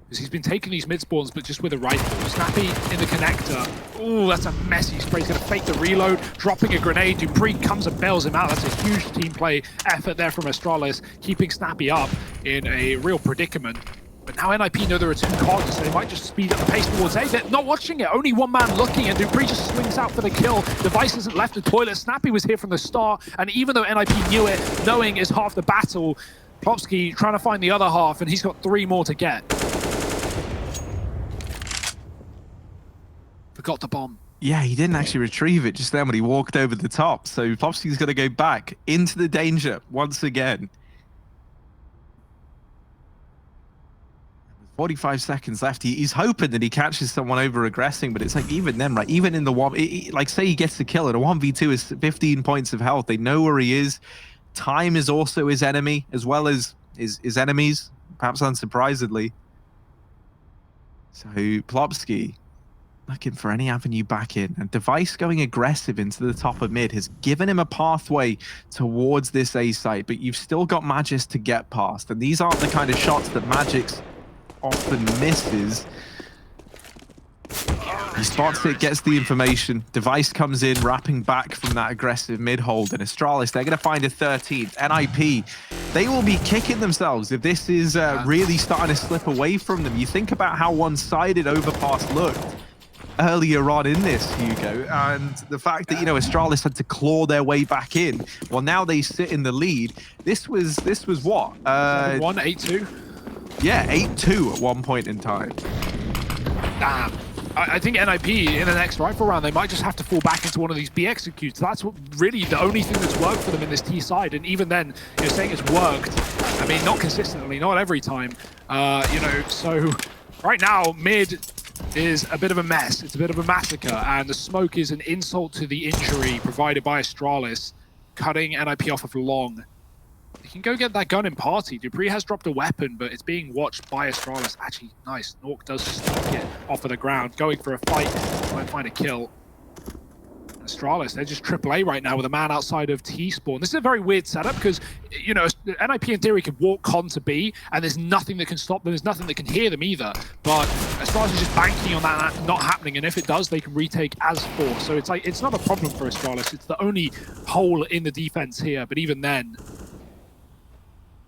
D: Because he's been taking these mid spawns, but just with a rifle. Snappy in the connector. Ooh, that's a messy spray. He's going to fake the reload, dropping a grenade. Dupree comes and bails him out. That's a huge team play effort there from Astralis, keeping Snappy up in a real predicament. But now NiP know there are two cogs, so they might just speed up the pace towards A. They're not watching it. Only one man looking, and Dupree just swings out for the kill. Device isn't left the toilet. Snappy was here from the start, and even though NiP knew it, knowing is half the battle, Plopsky trying to find the other half, and he's got 3 more to get. Forgot the bomb.
E: Yeah, he didn't actually retrieve it just then when he walked over the top. So Plopsky's going to go back into the danger once again. 45 seconds left. He's hoping that he catches someone over aggressing, but it's like even then, right? Even in the one, like say he gets the kill and a 1v2 is 15 points of health. They know where he is. Time is also his enemy, as well as his enemies, perhaps unsurprisingly. So Plopsky looking for any avenue back in, and Device going aggressive into the top of mid has given him a pathway towards this A site, but you've still got Magisk to get past, and these aren't the kind of shots that Magisk often misses. He spots it, gets the information. Device comes in, wrapping back from that aggressive mid-hold, and Astralis, they're going to find a 13th. NiP, they will be kicking themselves if this is really starting to slip away from them. You think about how one-sided Overpass looked earlier on in this, Hugo, and the fact that, you know, Astralis had to claw their way back in. Well, now they sit in the lead. This was what?
D: 1-8-2?
E: Yeah, 8-2 at one point in time.
D: Damn. I think NiP in the next rifle round, they might just have to fall back into one of these B executes. That's what really the only thing that's worked for them in this T side. And even then, you're saying it's worked. I mean, not consistently, not every time. You know, so right now, mid is a bit of a mess. It's a bit of a massacre, and the smoke is an insult to the injury provided by Astralis, cutting NiP off of long. You can go get that gun in party. Dupree has dropped a weapon, but it's being watched by Astralis. Actually, nice. Nork does sneak it off of the ground, going for a fight, try and find a kill. Astralis, they're just AAA right now with a man outside of T-spawn. This is a very weird setup because, you know, NiP in theory could walk con to B, and there's nothing that can stop them. There's nothing that can hear them either. But Astralis is just banking on that not happening, and if it does, they can retake as 4. So it's like, it's not a problem for Astralis. It's the only hole in the defense here, but even then,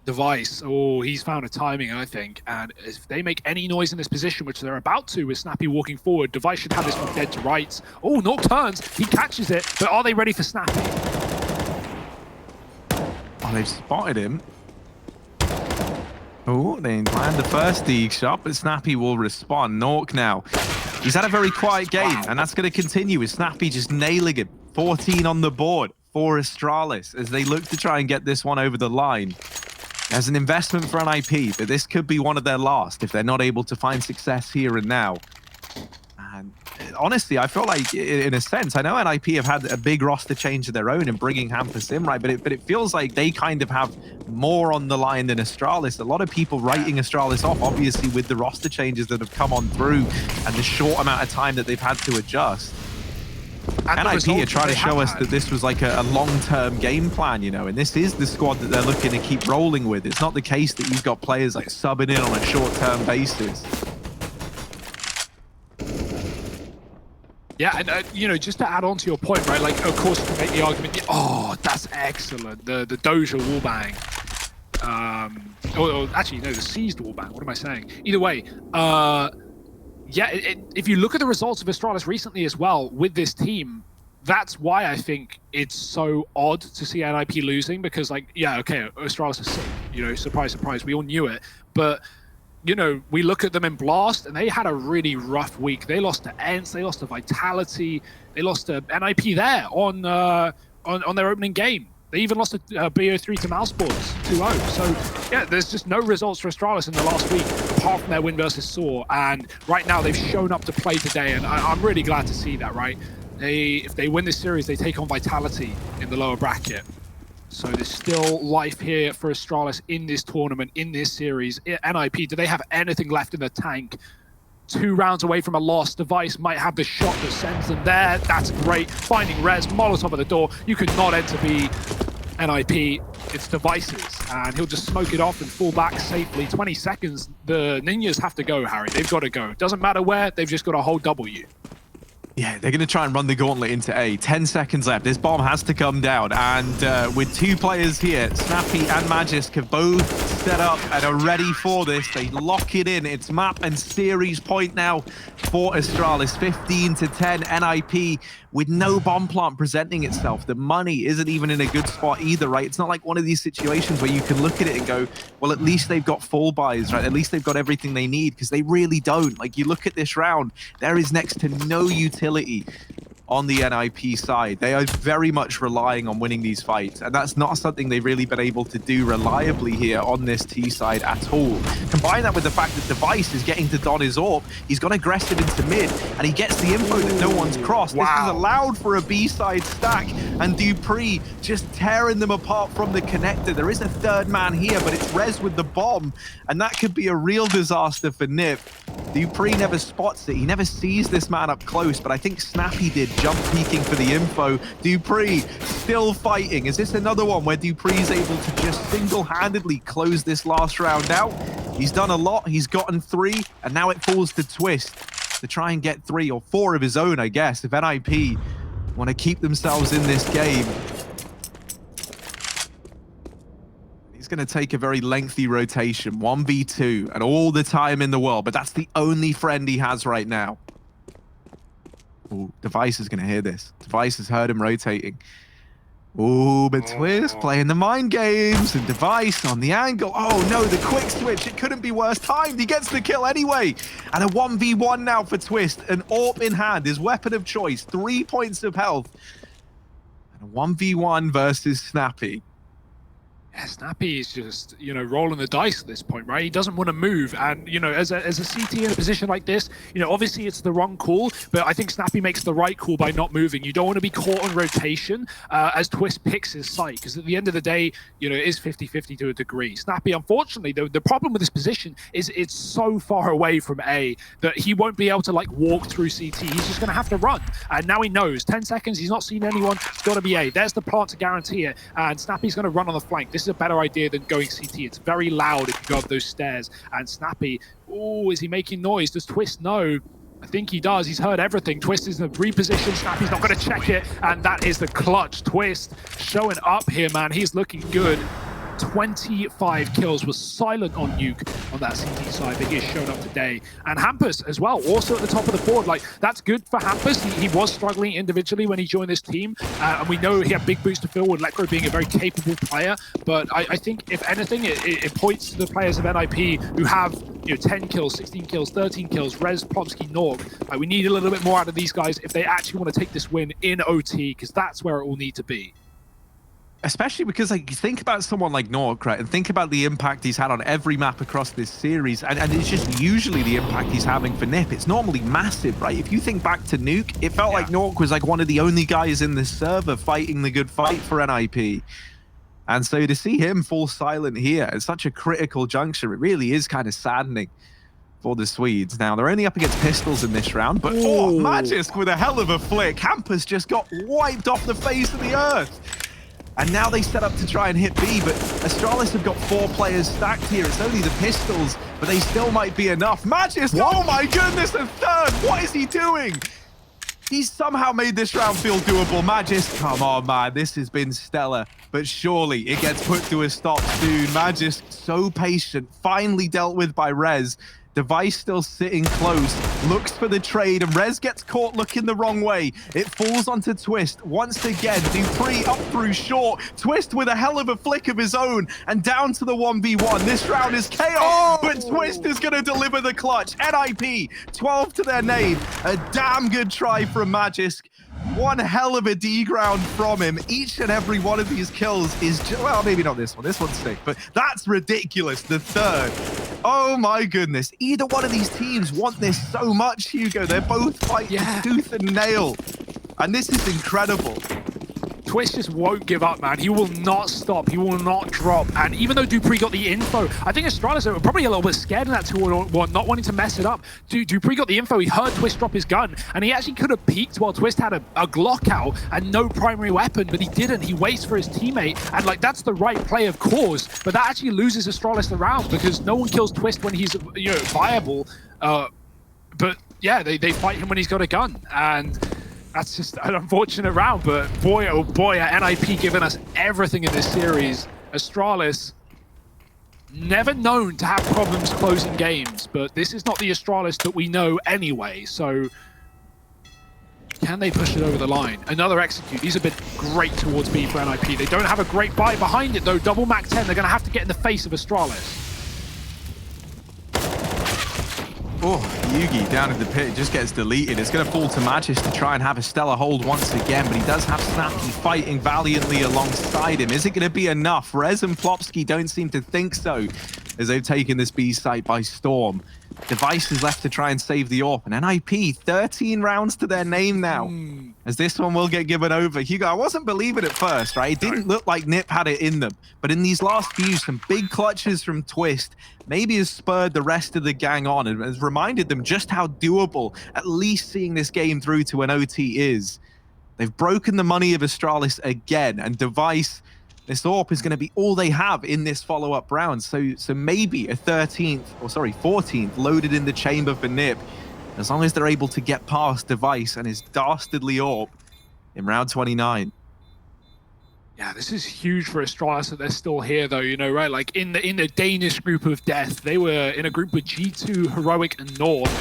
D: Device, oh, he's found a timing, I think. And if they make any noise in this position, which they're about to with Snappy walking forward, Device should have this one dead to rights. Oh, Nork turns, he catches it, but are they ready for Snappy?
E: Oh, they've spotted him. Oh, they land the first dig shot, but Snappy will respond. Nork now. He's had a very quiet game, and that's going to continue with Snappy just nailing him. 14 on the board for Astralis as they look to try and get this one over the line. As an investment for NiP, but this could be one of their last if they're not able to find success here and now. And honestly, I feel like, in a sense, I know NiP have had a big roster change of their own in bringing Hampus in, right? But it feels like they kind of have more on the line than Astralis. A lot of people writing Astralis off, obviously, with the roster changes that have come on through and the short amount of time that they've had to adjust.
D: And
E: NiP are trying to show us that this was like a long-term game plan, you know, and this is the squad that they're looking to keep rolling with. It's not the case that you've got players like subbing in on a short-term basis.
D: Yeah, and you know, just to add on to your point, right? Like, of course, you can make the argument. Oh, that's excellent. The Doja wallbang. Or actually, no, the seized wallbang. What am I saying? Either way, yeah. If you look at the results of Astralis recently as well with this team, that's why I think it's so odd to see NiP losing, because, like, yeah, okay, Astralis is sick. You know, surprise, surprise, we all knew it, but. You know, we look at them in Blast, and they had a really rough week. They lost to Ents, they lost to Vitality, they lost to NiP there on their opening game. They even lost to BO3 to Mousesports 2-0. So, yeah, there's just no results for Astralis in the last week, apart from their win versus Saw. And right now, they've shown up to play today, and I'm really glad to see that, right? If they win this series, they take on Vitality in the lower bracket. So there's still life here for Astralis in this tournament, in this series. NiP, do they have anything left in the tank? 2 rounds away from a loss. Device might have the shot that sends them there. That's great. Finding Res, Molotov at the door. You could not enter B. NiP, it's Devices. And he'll just smoke it off and fall back safely. 20 seconds. The Ninjas have to go, Harry. They've got to go. Doesn't matter where, they've just got to hold W.
E: Yeah, they're going to try and run the gauntlet into A. 10 seconds left. This bomb has to come down. And with 2 players here, Snappy and Magisk have both set up and are ready for this. They lock it in. It's map and series point now for Astralis. 15-10 NiP with no bomb plant presenting itself. The money isn't even in a good spot either, right? It's not like one of these situations where you can look at it and go, well, at least they've got full buys, right? At least they've got everything they need, because they really don't. Like, you look at this round, there is next to no utility on the NiP side. They are very much relying on winning these fights, and that's not something they've really been able to do reliably here on this T side at all. Combine that with the fact that Device is getting to don his AWP, he's gone aggressive into mid, and he gets the info that no one's crossed. Wow. This is allowed for a B-side stack, and dupreeh just tearing them apart from the connector. There is a 3rd man here, but it's Rez with the bomb, and that could be a real disaster for NiP. dupreeh never spots it. He never sees this man up close, but I think Snappy did, jump peeking for the info. dupreeh still fighting. Is this another one where dupreeh's able to just single-handedly close this last round out? He's done a lot. He's gotten 3, and now it falls to Twist to try and get 3 or 4 of his own, I guess, if NiP want to keep themselves in this game. He's going to take a very lengthy rotation, 1v2, and all the time in the world, but that's the only friend he has right now. Ooh, Device is going to hear this. Device has heard him rotating. Ooh, but Twist playing the mind games, and Device on the angle. Oh no, the quick switch. It couldn't be worse timed. He gets the kill anyway. And a 1v1 now for Twist. An AWP in hand, his weapon of choice. 3 points of health. And a 1v1 versus Snappy.
D: Yeah, Snappy is just, you know, rolling the dice at this point, right? He doesn't want to move. And, you know, as a CT in a position like this, you know, obviously it's the wrong call, but I think Snappy makes the right call by not moving. You don't want to be caught on rotation as Twist picks his site, because at the end of the day, you know, it is 50-50 to a degree. Snappy, unfortunately, the problem with this position is it's so far away from A that he won't be able to, like, walk through CT. He's just going to have to run. And now he knows. 10 seconds, he's not seen anyone. It's got to be A. There's the plant to guarantee it. And Snappy's going to run on the flank. This is a better idea than going CT. It's very loud if you go up those stairs. And Snappy, oh, is he making noise? Does Twist know? I think he does. He's heard everything. Twist is in the reposition. Snappy's not going to check it. And that is the clutch. Twist showing up here, man. He's looking good. 25 kills, was silent on Nuke on that CT side, but he has shown up today. And Hampus as well, also at the top of the board. Like, that's good for Hampus. He was struggling individually when he joined this team, and we know he had big boots to fill with Lekro being a very capable player. But I think, if anything, it points to the players of NiP who have 10 kills, 16 kills, 13 kills, Rez, Plopsky, Norg. We need a little bit more out of these guys if they actually want to take this win in OT, because that's where it will need to be.
E: Especially because, like, you think about someone like Nork, right, and think about the impact he's had on every map across this series, and it's just usually the impact he's having for NiP. It's normally massive, right? If you think back to Nuke, it felt like Nork was like one of the only guys in this server fighting the good fight for NiP. And so to see him fall silent here at such a critical juncture, it really is kind of saddening for the Swedes. Now, they're only up against pistols in this round, but Magisk with a hell of a flick. Hampus just got wiped off the face of the earth. And now they set up to try and hit B, but Astralis have got 4 players stacked here. It's only the pistols, but they still might be enough. Magisk, oh my goodness, a third! What is he doing? He's somehow made this round feel doable. Magisk, come on, man, this has been stellar. But surely it gets put to a stop soon. Magisk, so patient, finally dealt with by Rez. Device still sitting close, looks for the trade, and Rez gets caught looking the wrong way. It falls onto Twist once again. dupreeh up through short. Twist with a hell of a flick of his own, and down to the 1v1. This round is chaos, but Twist is going to deliver the clutch. NiP, 12 to their name. A damn good try from Magisk. One hell of a D ground from him. Each and every one of these kills is, well, maybe not this one. This one's sick, but that's ridiculous. The third. Oh my goodness. Either one of these teams want this so much, Hugo. They're both fighting tooth and nail. And this is incredible.
D: Twist just won't give up, man. He will not stop. He will not drop. And even though dupreeh got the info, I think Astralis were probably a little bit scared in that 2-1, not wanting to mess it up. dupreeh got the info. He heard Twist drop his gun, and he actually could have peeked while Twist had a Glock out and no primary weapon, but he didn't. He waits for his teammate, and like, that's the right play, of course, but that actually loses Astralis the round because no one kills Twist when he's viable. But yeah, they fight him when he's got a gun, and that's just an unfortunate round, but boy, oh boy, are NiP giving us everything in this series. Astralis, never known to have problems closing games, but this is not the Astralis that we know anyway, so can they push it over the line? Another execute. These have been great towards B for NiP. They don't have a great buy behind it, though. Double Mac 10, they're going to have to get in the face of Astralis.
E: Oh, Yugi down in the pit just gets deleted. It's going to fall to Magisk to try and have a stellar hold once again, but he does have Snappy fighting valiantly alongside him. Is it going to be enough? Rez and Plopsky don't seem to think so, as they've taken this B site by storm. Device is left to try and save the AWP, and NiP, 13 rounds to their name now, as this one will get given over. Hugo, I wasn't believing at first, right? It didn't look like NiP had it in them, but in these last few, some big clutches from Twist maybe has spurred the rest of the gang on and has reminded them just how doable at least seeing this game through to an OT is. They've broken the money of Astralis again, and Device, this AWP is going to be all they have in this follow-up round. So maybe a 14th loaded in the chamber for NiP, as long as they're able to get past Device and his dastardly AWP in round 29.
D: Yeah, this is huge for Astralis that they're still here, though, right? Like, in the Danish group of death, they were in a group with G2, Heroic, and North.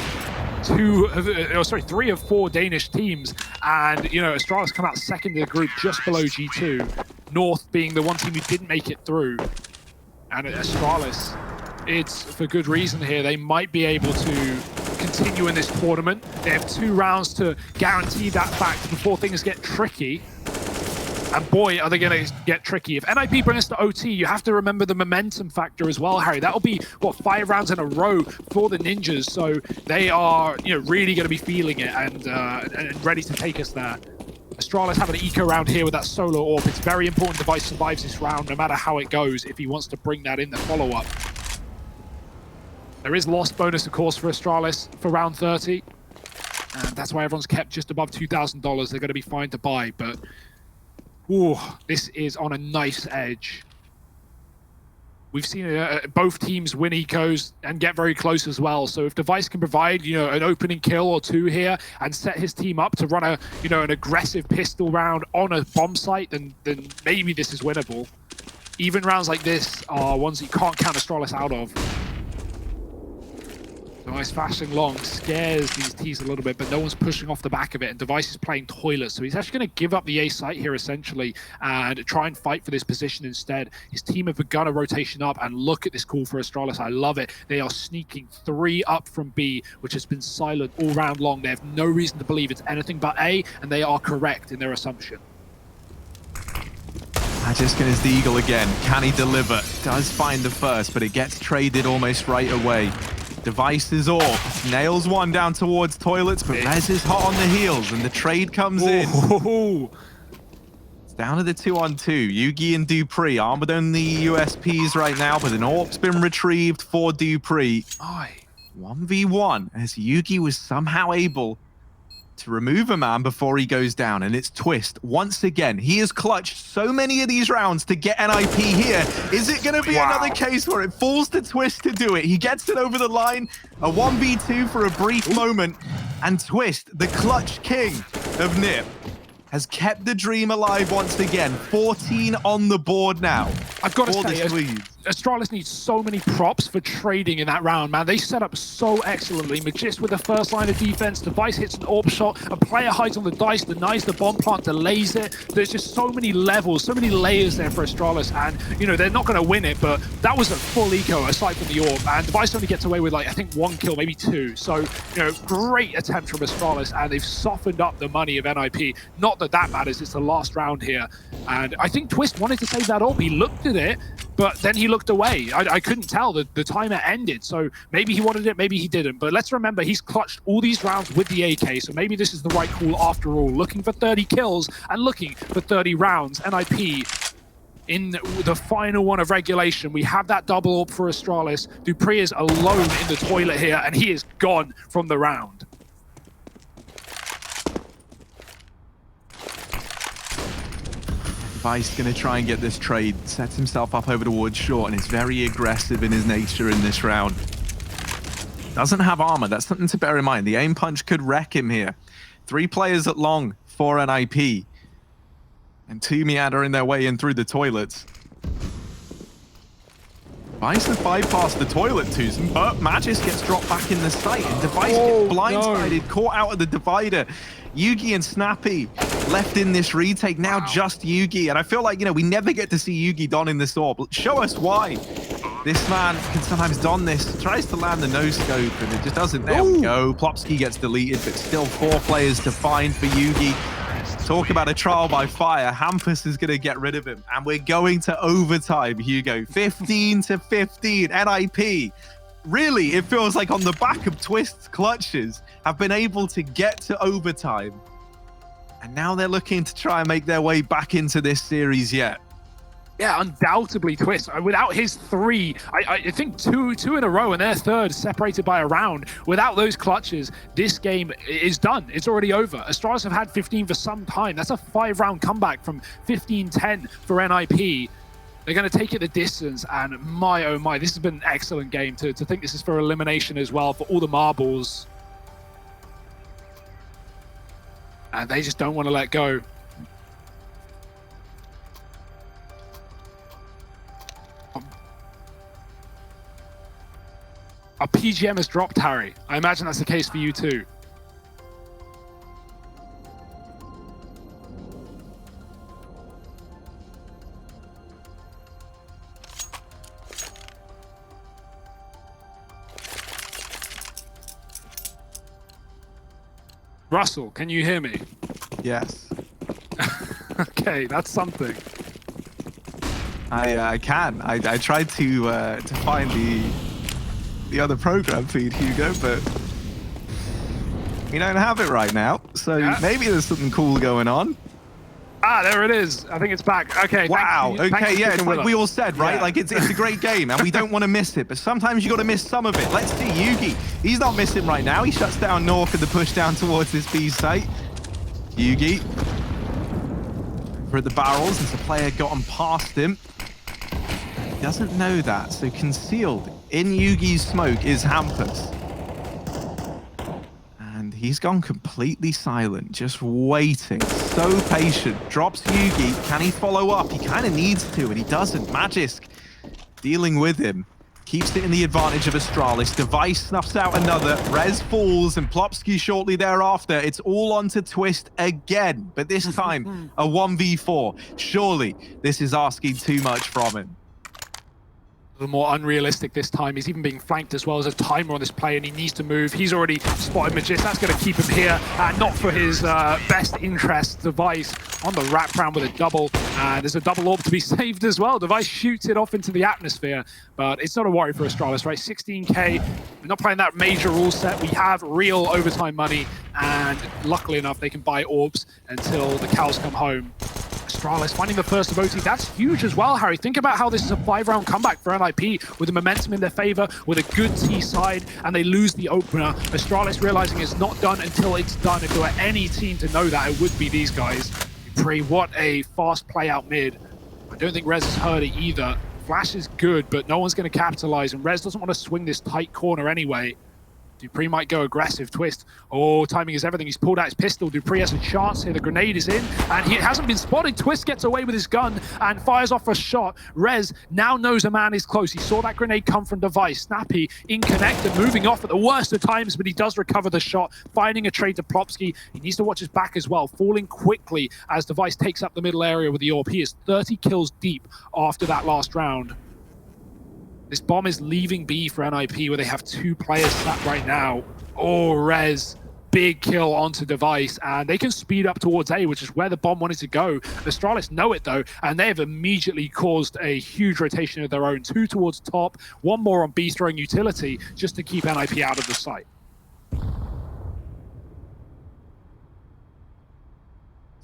D: 3 of 4 Danish teams, and Astralis come out second in the group, just below G2. North being the one team who didn't make it through, and Astralis, it's for good reason here. They might be able to continue in this tournament. They have 2 rounds to guarantee that fact before things get tricky. And boy, are they going to get tricky. If NiP bring us to OT, you have to remember the momentum factor as well, Harry. That'll be, 5 rounds in a row for the Ninjas. So they are, really going to be feeling it and ready to take us there. Astralis having an eco round here with that solo AWP. It's very important Device survives this round, no matter how it goes, if he wants to bring that in the follow-up. There is lost bonus, of course, for Astralis for round 30. And that's why everyone's kept just above $2,000. They're going to be fine to buy, but ooh, this is on a nice edge. We've seen both teams win ecos and get very close as well. So if Device can provide, an opening kill or 2 here and set his team up to run an aggressive pistol round on a bomb site, then maybe this is winnable. Even rounds like this are ones that you can't count Astralis out of. Device flashing long scares these T's a little bit, but no one's pushing off the back of it, and Device is playing toilet, so he's actually going to give up the A site here essentially and try and fight for this position instead. His team have begun a rotation up, and look at this call for Astralis. I love it. They are sneaking 3 up from B, which has been silent all round long. They have no reason to believe it's anything but A, and they are correct in their assumption.
E: Majiskin is the Eagle again. Can he deliver? Does find the first, but it gets traded almost right away. Device is off. Nails one down towards toilets, but Rez is hot on the heels, and the trade comes in. It's down to the 2-on-2. Yugi and Dupree armored on the USPs right now, but an AWP's been retrieved for Dupree. 1v1, as Yugi was somehow able to remove a man before he goes down, and it's Twist once again. He has clutched so many of these rounds to get NiP here. Is it going to be another case where it falls to Twist to do it? He gets it over the line, a 1v2 for a brief moment, and Twist, the clutch king of NiP, has kept the dream alive once again. 14 on the board now.
D: I've got to say, Astralis needs so many props for trading in that round, man. They set up so excellently. Magist with the first line of defense. Device hits an AWP shot. A player hides on the dice, denies the bomb plant, delays it. There's just so many levels, so many layers there for Astralis. And, you know, they're not going to win it, but that was a full eco aside from the AWP. And Device only gets away with, like, I think 1 kill, maybe 2. So, you know, great attempt from Astralis. And they've softened up the money of NiP. Not that that matters. It's the last round here. And I think Twist wanted to save that AWP. He looked at it, but then he looked away. I couldn't tell. The timer ended, so maybe he wanted it, maybe he didn't. But let's remember, he's clutched all these rounds with the AK, so maybe this is the right call after all. Looking for 30 kills and looking for 30 rounds. NiP in the final one of regulation. We have that double AWP for Astralis. Dupree is alone in the toilet here, and he is gone from the round.
E: Vice going to try and get this trade, sets himself up over towards short, and is very aggressive in his nature in this round. Doesn't have armor, that's something to bear in mind. The aim punch could wreck him here. 3 players at long for NiP. And 2 meandering their way in through the toilets. Vice has bypassed the toilet twos, but Magis gets dropped back in the site, and Device gets blindsided, caught out of the divider. Yugi and Snappy left in this retake, now just Yugi. And I feel like, you know, we never get to see Yugi donning this AWP. Show us why this man can sometimes don this. Tries to land the no-scope, and it just doesn't. There we go. Plopsky gets deleted, but still 4 players to find for Yugi. Talk about a trial by fire. Hampus is going to get rid of him. And we're going to overtime, Hugo. 15-15, NiP. Really, it feels like on the back of Twist's clutches, have been able to get to overtime. And now they're looking to try and make their way back into this series yet.
D: Yeah, undoubtedly Twist. Without his 3, I think two in a row, and their third separated by a round. Without those clutches, this game is done. It's already over. Astralis have had 15 for some time. That's a 5-round comeback from 15-10 for NiP. They're going to take it the distance, and my, oh my, this has been an excellent game to think this is for elimination as well, for all the marbles. And they just don't want to let go. Our PGM has dropped, Harry. I imagine that's the case for you too. Russell, can you hear me?
E: Yes.
D: Okay, that's something.
E: I can. I tried to find the other program feed, Hugo, but we don't have it right now. So maybe there's something cool going on.
D: Ah, there it is. I think it's back. Okay.
E: Wow. Okay, yeah, it's like we all said, right?
D: Yeah.
E: Like it's a great game, and we don't want to miss it. But sometimes you got to miss some of it. Let's see Yugi. He's not missing right now. He shuts down Nork and the push down towards this B site. Yugi for the barrels as the player gotten past him. He doesn't know that, so concealed in Yugi's smoke is Hampus. And he's gone completely silent, just waiting. So patient. Drops Yugi. Can he follow up? He kind of needs to, and he doesn't. Magisk dealing with him. Keeps it in the advantage of Astralis. Device snuffs out another. Rez falls, and Plopsky shortly thereafter. It's all onto Twist again, but this time a 1v4. Surely this is asking too much from him.
D: A little more unrealistic this time. He's even being flanked as well. As a timer on this play, and he needs to move. He's already spotted Magist. That's going to keep him here, not for his best interest. Device on the wraparound with a double, and there's a double orb to be saved as well. Device shoots it off into the atmosphere, but it's not a worry for Astralis, right? 16k. We're not playing that major rule set. We have real overtime money, and luckily enough, they can buy orbs until the cows come home. Astralis finding the first of OT. That's huge as well, Harry. Think about how this is a 5-round comeback for NiP with the momentum in their favor, with a good T side, and they lose the opener. Astralis realizing it's not done until it's done. If there were any team to know that, it would be these guys. Dupree, what a fast play out mid. I don't think Rez has heard it either. Flash is good, but no one's going to capitalize, and Rez doesn't want to swing this tight corner anyway. Dupree might go aggressive. Twist. Oh, timing is everything. He's pulled out his pistol. Dupree has a chance here. The grenade is in, and he hasn't been spotted. Twist gets away with his gun and fires off a shot. Rez now knows a man is close. He saw that grenade come from Device. Snappy in connector, moving off at the worst of times, but he does recover the shot, finding a trade to Plopsky. He needs to watch his back as well, falling quickly as Device takes up the middle area with the orb. He is 30 kills deep after that last round. This bomb is leaving B for NiP, where they have 2 players sat right now. Oh, Rez, big kill onto Device, and they can speed up towards A, which is where the bomb wanted to go. The Astralis know it, though, and they have immediately caused a huge rotation of their own. 2 towards top, 1 more on B throwing utility, just to keep NiP out of the sight.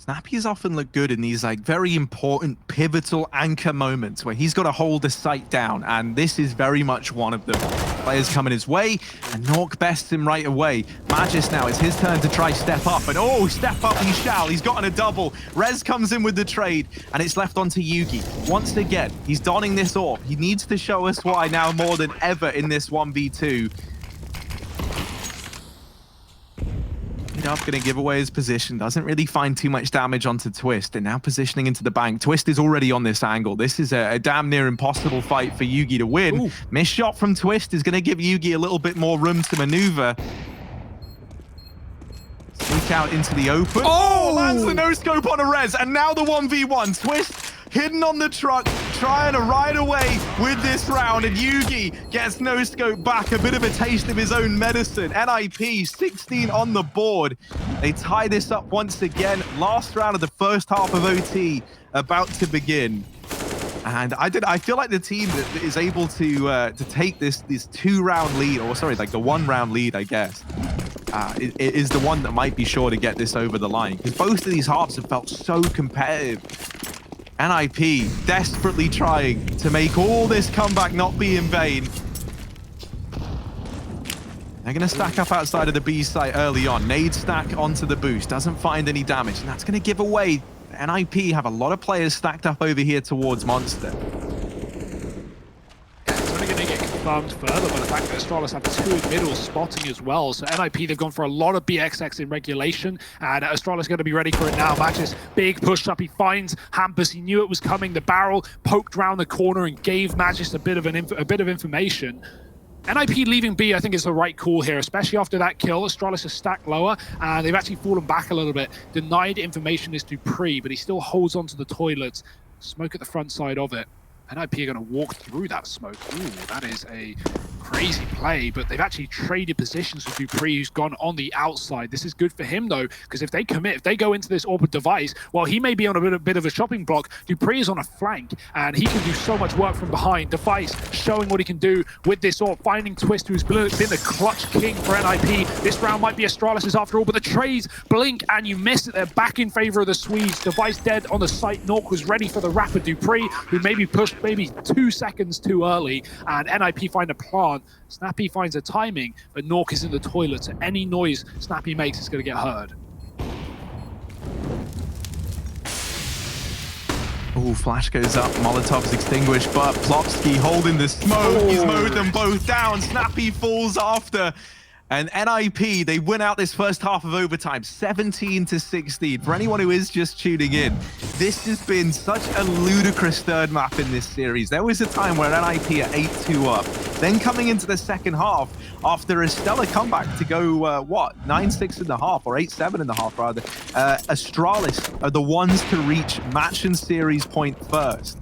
E: Snappy's often look good in these like very important pivotal anchor moments where he's got to hold the sight down, and this is very much one of them. Players coming his way, and Nork bests him right away. Magist now, it's his turn to try step up, and oh, step up he shall. He's gotten a double. Rez comes in with the trade, and it's left onto Yugi. Once again, he's donning this orb. He needs to show us why now more than ever in this 1v2. Up, going to give away his position, doesn't really find too much damage onto Twist, and now positioning into the bank. Twist is already on this angle. This is a damn near impossible fight for Yugi to win. Ooh. Missed shot from Twist is going to give Yugi a little bit more room to maneuver. Sneak out into the open. Oh, lands the no-scope on a Rez, and now the 1v1. Twist hidden on the truck, trying to ride away with this round, and Yugi gets no scope back, a bit of a taste of his own medicine. NiP 16 on the board. They tie this up once again. Last round of the first half of OT about to begin. And I feel like the team that is able to take this 2-round lead, or sorry, like the 1-round lead, I guess, it is the one that might be sure to get this over the line, because both of these halves have felt so competitive. NiP desperately trying to make all this comeback not be in vain. They're going to stack up outside of the B site early on. Nade stack onto the boost, doesn't find any damage, and that's going to give away. NiP have a lot of players stacked up over here towards Monster.
D: It's only going to get confirmed further by the fact that Astralis have 2 in middle spotting as well. So NiP, they've gone for a lot of BXX in regulation, and Astralis going to be ready for it now. Magist, big push up. He finds Hampus. He knew it was coming. The barrel poked round the corner and gave Magist a bit of information. NiP leaving B, I think, is the right call here, especially after that kill. Astralis is stacked lower, and they've actually fallen back a little bit. Denied information is Dupree, but he still holds onto the toilets. Smoke at the front side of it. NiP are going to walk through that smoke. Ooh, that is a crazy play, but they've actually traded positions with Dupree, who's gone on the outside. This is good for him, though, because if they commit, if they go into this orbit Device, well, he may be on a bit of a shopping block. Dupree is on a flank, and he can do so much work from behind. Device showing what he can do with this orb, finding Twist, who's been the clutch king for NiP. This round might be Astralis' after all, but the trades blink, and you miss it. They're back in favor of the Swedes. Device dead on the site. Nork was ready for the rapid Dupree, who maybe pushed maybe 2 seconds too early, and NiP find a plant. Snappy finds a timing, but Nork is in the toilet, so any noise Snappy makes is going to get heard.
E: Oh, flash goes up, Molotov's extinguished, but Plopsky holding the smoke. He's mowed them both down. Snappy falls after, And NiP, they win out this first half of overtime, 17-16. For anyone who is just tuning in, this has been such a ludicrous third map in this series. There was a time where NiP are 8-2 up. Then coming into the second half, after a stellar comeback to go, 9-6 in the half, or 8-7 in the half, rather, Astralis are the ones to reach match and series point first.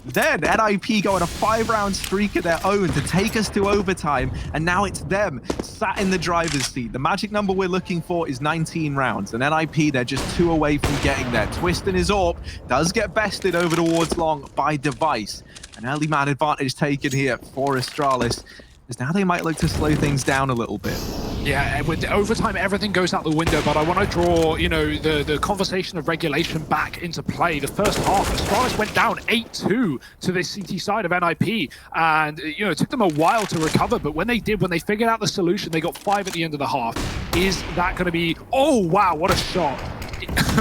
E: Then NiP go on a 5-round streak of their own to take us to overtime, and now it's them sat in the driver's seat. The magic number we're looking for is 19 rounds, and NiP, they're just 2 away from getting there. Twist and his AWP does get bested over towards long by Device. An early man advantage taken here for Astralis, as now they might look to slow things down a little bit.
D: Yeah, with the overtime, everything goes out the window, but I want to draw, you know, the conversation of regulation back into play. The first half, Astralis went down 8-2 to the CT side of NiP, and, you know, it took them a while to recover, but when they did, when they figured out the solution, they got 5 at the end of the half. Is that going to be... Oh, wow, what a shot.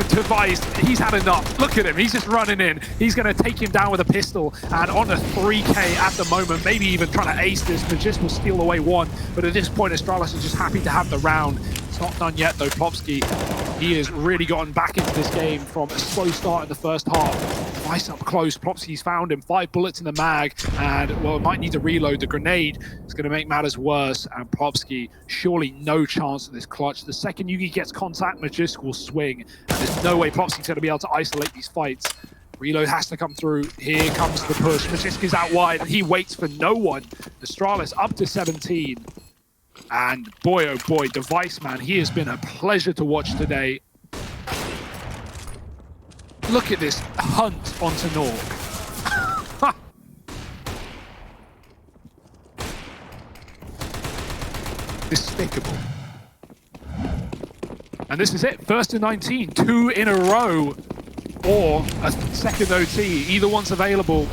D: Device, he's had enough. Look at him, he's just running in. He's going to take him down with a pistol, and on a 3K at the moment, maybe even trying to ace this. Magist will steal away 1, but at this point, Astralis is just happy to have the round. It's not done yet, though. Plopsky, he has really gotten back into this game from a slow start in the first half. Device up close, Plopsky's found him, 5 bullets in the mag, and, well, might need to reload. The grenade is going to make matters worse, and Plopsky, surely no chance of this clutch. The second Yugi gets contact, Magist will swing, and there's no way Plopsky's going to be able to isolate these fights. Reload has to come through. Here comes the push. Magist is out wide, and he waits for no one. Astralis up to 17. And boy, oh boy, Device, man, he has been a pleasure to watch today. Look at this hunt onto Nork. Despicable. And this is it, first and 19, 2 in a row, or a second OT, either one's available.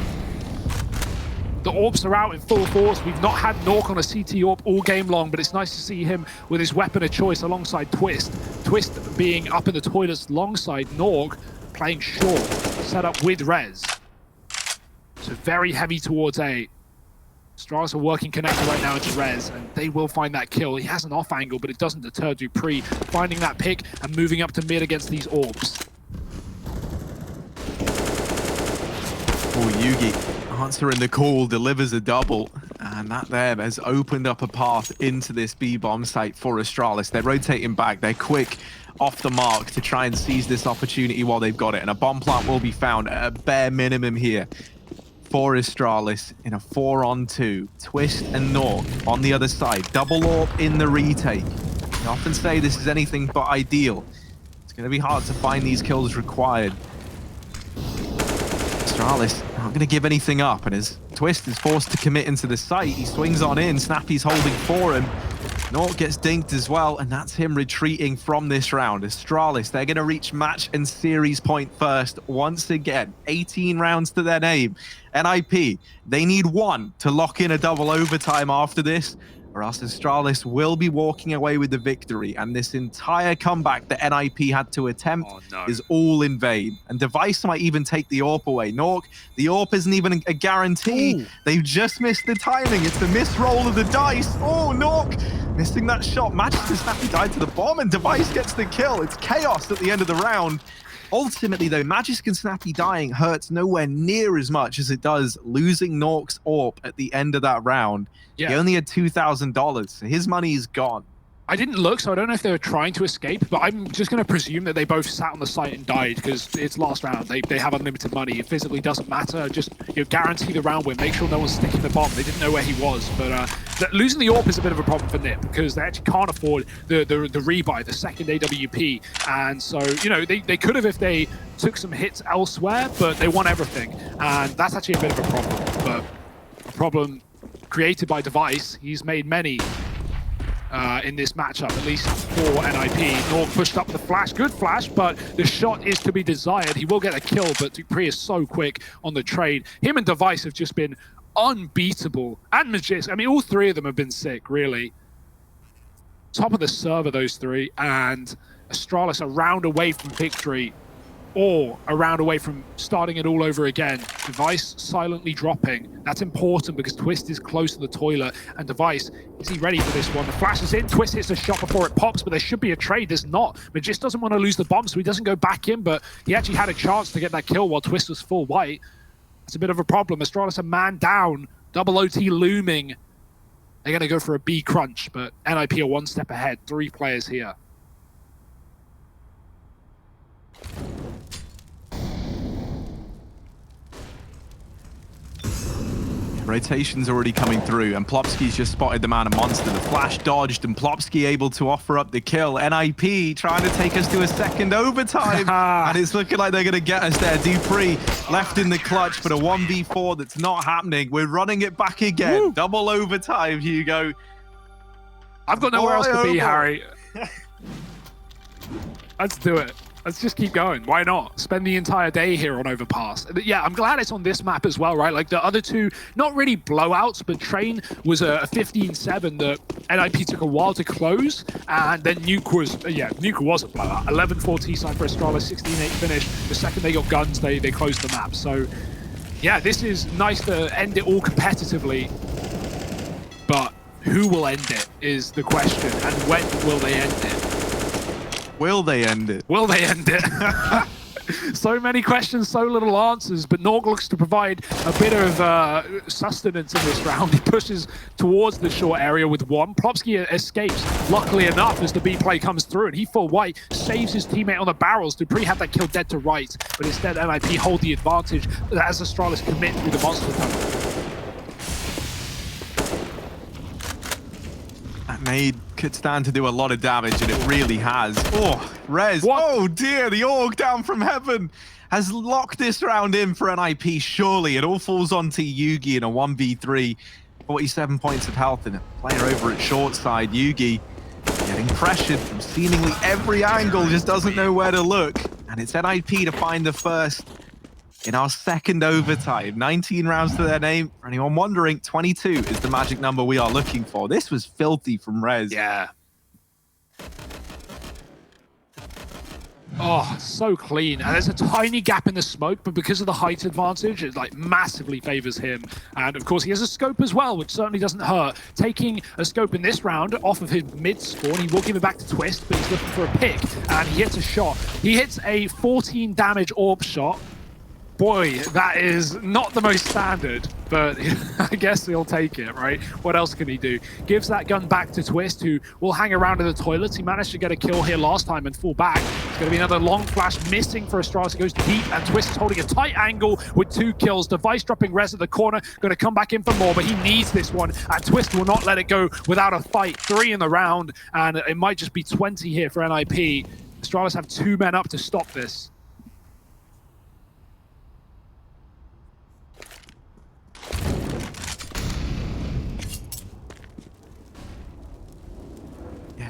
D: The AWPs are out in full force. We've not had Nork on a CT AWP all game long, but it's nice to see him with his weapon of choice alongside Twist. Twist being up in the toilets alongside Nork, playing short, set up with Rez. So very heavy towards A. Astralis are working connector right now into Rez, and they will find that kill. He has an off angle, but it doesn't deter Dupree finding that pick and moving up to mid against these AWPs.
E: Oh, Yugi answering the call, delivers a double, and that there has opened up a path into this B-bomb site for Astralis. They're rotating back, they're quick off the mark to try and seize this opportunity while they've got it, and a bomb plant will be found at a bare minimum here for Astralis in a 4-on-2. Twist and Nork on the other side, double AWP in the retake. I often say this is anything but ideal. It's going to be hard to find these kills required. Astralis not going to give anything up, and as Twist is forced to commit into the site, he swings on in, Snappy's holding for him. Nork gets dinked as well, and that's him retreating from this round. Astralis, they're going to reach match and series point first once again. 18 rounds to their name. NiP, they need 1 to lock in a double overtime after this, or else Astralis will be walking away with the victory, and this entire comeback that NiP had to attempt is all in vain. And Device might even take the AWP away. Nork, the AWP isn't even a guarantee. Ooh. They've just missed the timing. It's the misroll of the dice. Oh, Nork missing that shot. Magic and Snappy died to the bomb, and Device gets the kill. It's chaos at the end of the round. Ultimately, though, Magisk and Snappy dying hurts nowhere near as much as it does losing Nork's AWP at the end of that round. Yeah. He only had $2,000, so his money is gone.
D: I didn't look, so I don't know if they were trying to escape, but I'm just going to presume that they both sat on the site and died because it's last round. They have unlimited money. It physically doesn't matter. Just, you know, guarantee the round win. Make sure no one's sticking the bomb. They didn't know where he was, but losing the AWP is a bit of a problem for NiP because they actually can't afford the rebuy, the second AWP, and so, you know, they could have if they took some hits elsewhere, but they won everything, and that's actually a bit of a problem. But a problem created by Device. He's made many. In this matchup, at least for NiP. Nork pushed up the flash, good flash, but the shot is to be desired. He will get a kill, but Dupree is so quick on the trade. Him and Device have just been unbeatable. And Magist, I mean, all 3 of them have been sick, really. Top of the server, those 3, and Astralis a round away from victory. or a round away from starting it all over again. Device silently dropping. That's important because Twist is close to the toilet. And Device, is he ready for this one? The flash is in. Twist hits a shot before it pops, but there should be a trade. There's not. Magist doesn't want to lose the bomb, so he doesn't go back in, but he actually had a chance to get that kill while Twist was full white. It's a bit of a problem. Astralis a man down. Double OT looming. They're going to go for a B crunch, but NiP are one step ahead. 3 players here.
E: Rotation's already coming through, and Plopsky's just spotted the man of monster. The flash dodged, and Plopsky able to offer up the kill. NiP trying to take us to a second overtime, and it's looking like they're going to get us there. Dupree left in the clutch, but a 1v4 that's not happening. We're running it back again. Woo. Double overtime, Hugo.
D: I've got nowhere else to be, Harry. Let's do it. Let's just keep going. Why not? Spend the entire day here on Overpass. Yeah, I'm glad it's on this map as well, right? Like the other two, not really blowouts, but Train was a 15-7 that NiP took a while to close, and then Nuke was, Nuke was a blowout. 11-4 T-side for Astralis, 16-8 finish. The second they got guns, they closed the map. So, yeah, this is nice to end it all competitively, but who will end it is the question, and when will they end it?
E: Will they end it?
D: Will they end it? So many questions, so little answers, but Norg looks to provide a bit of sustenance in this round. He pushes towards the short area with one. Plopsky escapes, luckily enough, as the B play comes through, and he full white, saves his teammate on the barrels. Dupree had that kill dead to right, but instead NiP hold the advantage as Astralis commit through the monster tunnel.
E: That nade could stand to do a lot of damage, and it really has. Oh, Rez.
D: What?
E: Oh dear, the Org down from heaven has locked this round in for NiP, surely. It all falls onto Yugi in a 1v3. 47 points of health and a player over at short side. Yugi getting pressured from seemingly every angle, just doesn't know where to look. And it's NiP to find the first in our second overtime. 19 rounds to their name. For anyone wondering, 22 is the magic number we are looking for. This was filthy from Rez.
D: Yeah. Oh, so clean. And there's a tiny gap in the smoke, but because of the height advantage, it like massively favors him. And of course, he has a scope as well, which certainly doesn't hurt. Taking a scope in this round off of his mid spawn, he will give it back to Twist, but he's looking for a pick, and he hits a shot. He hits a 14 damage orb shot. Boy, that is not the most standard, but I guess he'll take it, right? What else can he do? Gives that gun back to Twist, who will hang around in the toilets. He managed to get a kill here last time and fall back. It's going to be another long flash missing for Astralis. It goes deep, and Twist is holding a tight angle with 2 kills. Device dropping Rez at the corner, going to come back in for more, but he needs this one, and Twist will not let it go without a fight. 3 in the round, and it might just be 20 here for NiP. Astralis have 2 men up to stop this.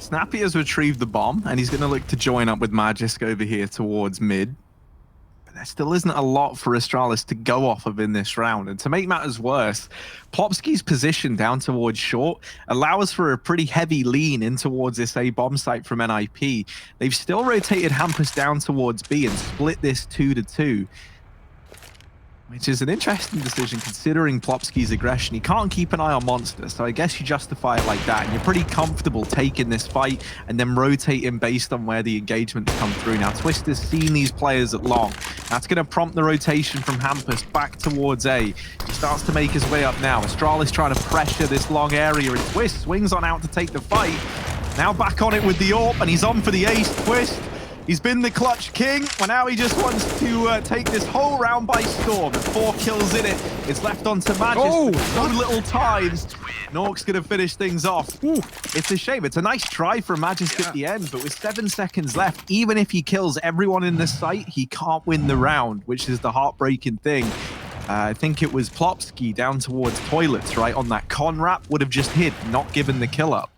E: Snappy has retrieved the bomb, and he's going to look to join up with Magisk over here towards mid. But there still isn't a lot for Astralis to go off of in this round. And to make matters worse, Plopsky's position down towards short allows for a pretty heavy lean in towards this A bomb site from NiP. They've still rotated Hampus down towards B and split this 2-2. Which is an interesting decision considering Plopsky's aggression. He can't keep an eye on Monster, so I guess you justify it like that. And you're pretty comfortable taking this fight and then rotating based on where the engagements come through. Now, Twist has seen these players at long. That's going to prompt the rotation from Hampus back towards A. He starts to make his way up now. Astralis trying to pressure this long area, and Twist swings on out to take the fight. Now back on it with the AWP, and he's on for the ace. Twist. He's been the clutch king, but now he just wants to take this whole round by storm. And 4 kills in it. It's left onto Magis.
D: Oh,
E: so little time. Nork's going to finish things off. Ooh, it's a shame. It's a nice try from Magis at the end, but with 7 seconds left, even if he kills everyone in the site, he can't win the round, which is the heartbreaking thing. I think it was Plopsky down towards toilets, right? On that con wrap, would have just hit, not given the kill up.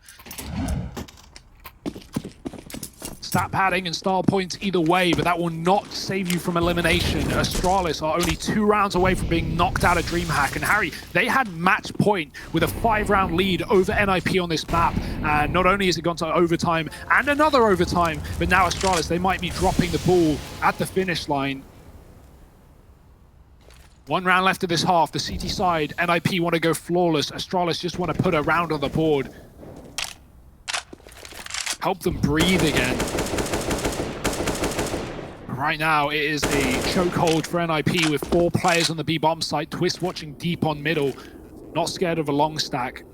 D: stat padding and style points either way, but that will not save you from elimination. Astralis are only 2 rounds away from being knocked out of DreamHack. And Harry, they had match point with a 5-round lead over NiP on this map. And not only has it gone to overtime and another overtime, but now Astralis, they might be dropping the ball at the finish line. 1 round left of this half. The CT side, NiP want to go flawless. Astralis just want to put a round on the board. Help them breathe again. Right now, it is a chokehold for NiP with 4 players on the B-bomb site. Twist watching deep on middle. Not scared of a long stack.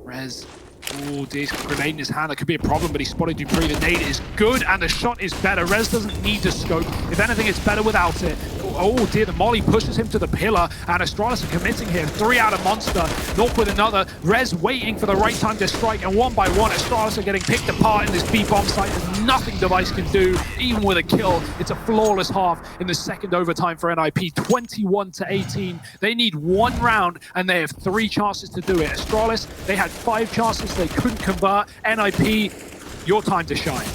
D: Rez. Oh, dear, he's got a grenade in his hand. That could be a problem, but he spotted Dupree. The nade is good, and the shot is better. Rez doesn't need to scope. If anything, it's better without it. Oh, dear, the molly pushes him to the pillar, and Astralis are committing here. 3 out of Monster. North with another. Rez waiting for the right time to strike, and 1 by 1, Astralis are getting picked apart in this B-bomb site. There's nothing Device can do, even with a kill. It's a flawless half in the second overtime for NiP. 21-18. They need 1 round, and they have 3 chances to do it. Astralis, they had 5 chances. They couldn't convert. NiP, your time to shine.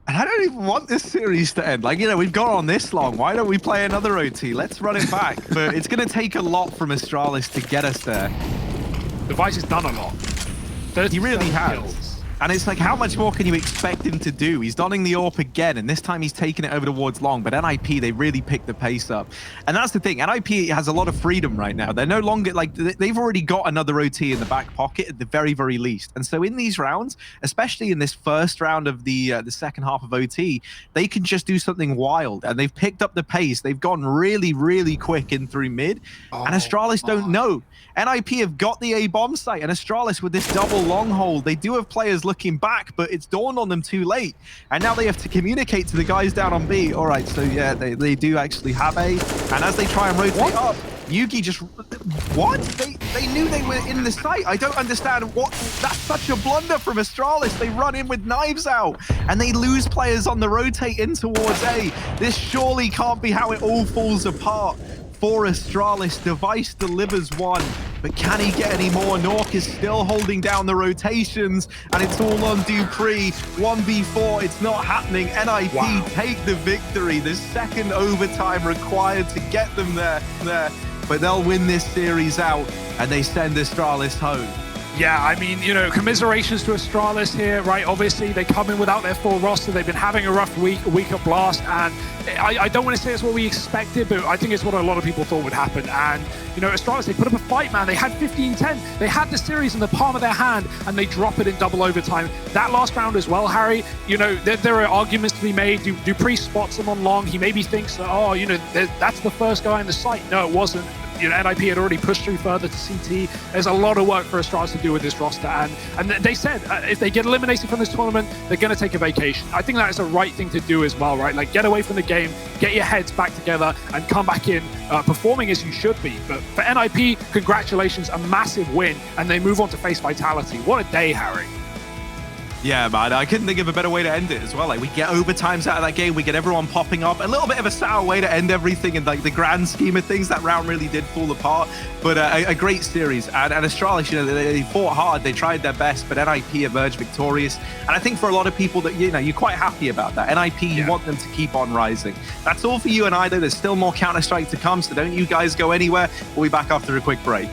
E: And I don't even want this series to end. Like, you know, we've gone on this long. Why don't we play another OT? Let's run it back. But it's going to take a lot from Astralis to get us there.
D: Device has done a lot.
E: He really has.
D: Kills.
E: And it's like, how much more can you expect him to do? He's donning the AWP again, and this time he's taking it over towards long. But NiP, they really picked the pace up. And that's the thing. NiP has a lot of freedom right now. They're no longer, like, they've already got another OT in the back pocket at the very, very least. And so in these rounds, especially in this first round of the second half of OT, they can just do something wild. And they've picked up the pace. They've gone really, really quick in through mid. And Astralis don't know. NiP have got the A-bomb site, and Astralis with this double long hold, they do have players looking back, but it's dawned on them too late. And now they have to communicate to the guys down on B. All right, so yeah, they do actually have A. And as they try and rotate up, Yugi just... What? They knew they were in the site. I don't understand what... That's such a blunder from Astralis. They run in with knives out, and they lose players on the rotate in towards A. This surely can't be how it all falls apart. For Astralis, Device delivers 1, but can he get any more? Nork is still holding down the rotations, and it's all on Dupree. 1v4, it's not happening. NiP take the victory. The second overtime required to get them there. But they'll win this series out, and they send Astralis home.
D: Yeah, I mean, you know, commiserations to Astralis here, right? Obviously, they come in without their full roster. They've been having a rough week, a week of Blast, and I don't want to say it's what we expected, but I think it's what a lot of people thought would happen. And, you know, Astralis, they put up a fight, man. They had 15-10. They had the series in the palm of their hand, and they drop it in double overtime. That last round as well, Harry, you know, there are arguments to be made. Dupree spots him on long. He maybe thinks that, oh, you know, that's the first guy in the site. No, it wasn't. You know, NiP had already pushed through further to CT. There's a lot of work for Astralis to do with this roster, and they said if they get eliminated from this tournament, they're going to take a vacation. I think that is the right thing to do as well, right? Like, get away from the game, get your heads back together, and come back in performing as you should be. But for NiP, congratulations, a massive win, and they move on to face Vitality. What a day, Harry.
E: Yeah, man, I couldn't think of a better way to end it as well. Like, we get overtimes out of that game, we get everyone popping up. A little bit of a sour way to end everything in, like, the grand scheme of things. That round really did fall apart, but a great series. And Astralis, you know, they fought hard, they tried their best, but NiP emerged victorious. And I think for a lot of people that, you know, you're quite happy about that. NiP, you want them to keep on rising. That's all for you and I, though. There's still more Counter-Strike to come, so don't you guys go anywhere. We'll be back after a quick break.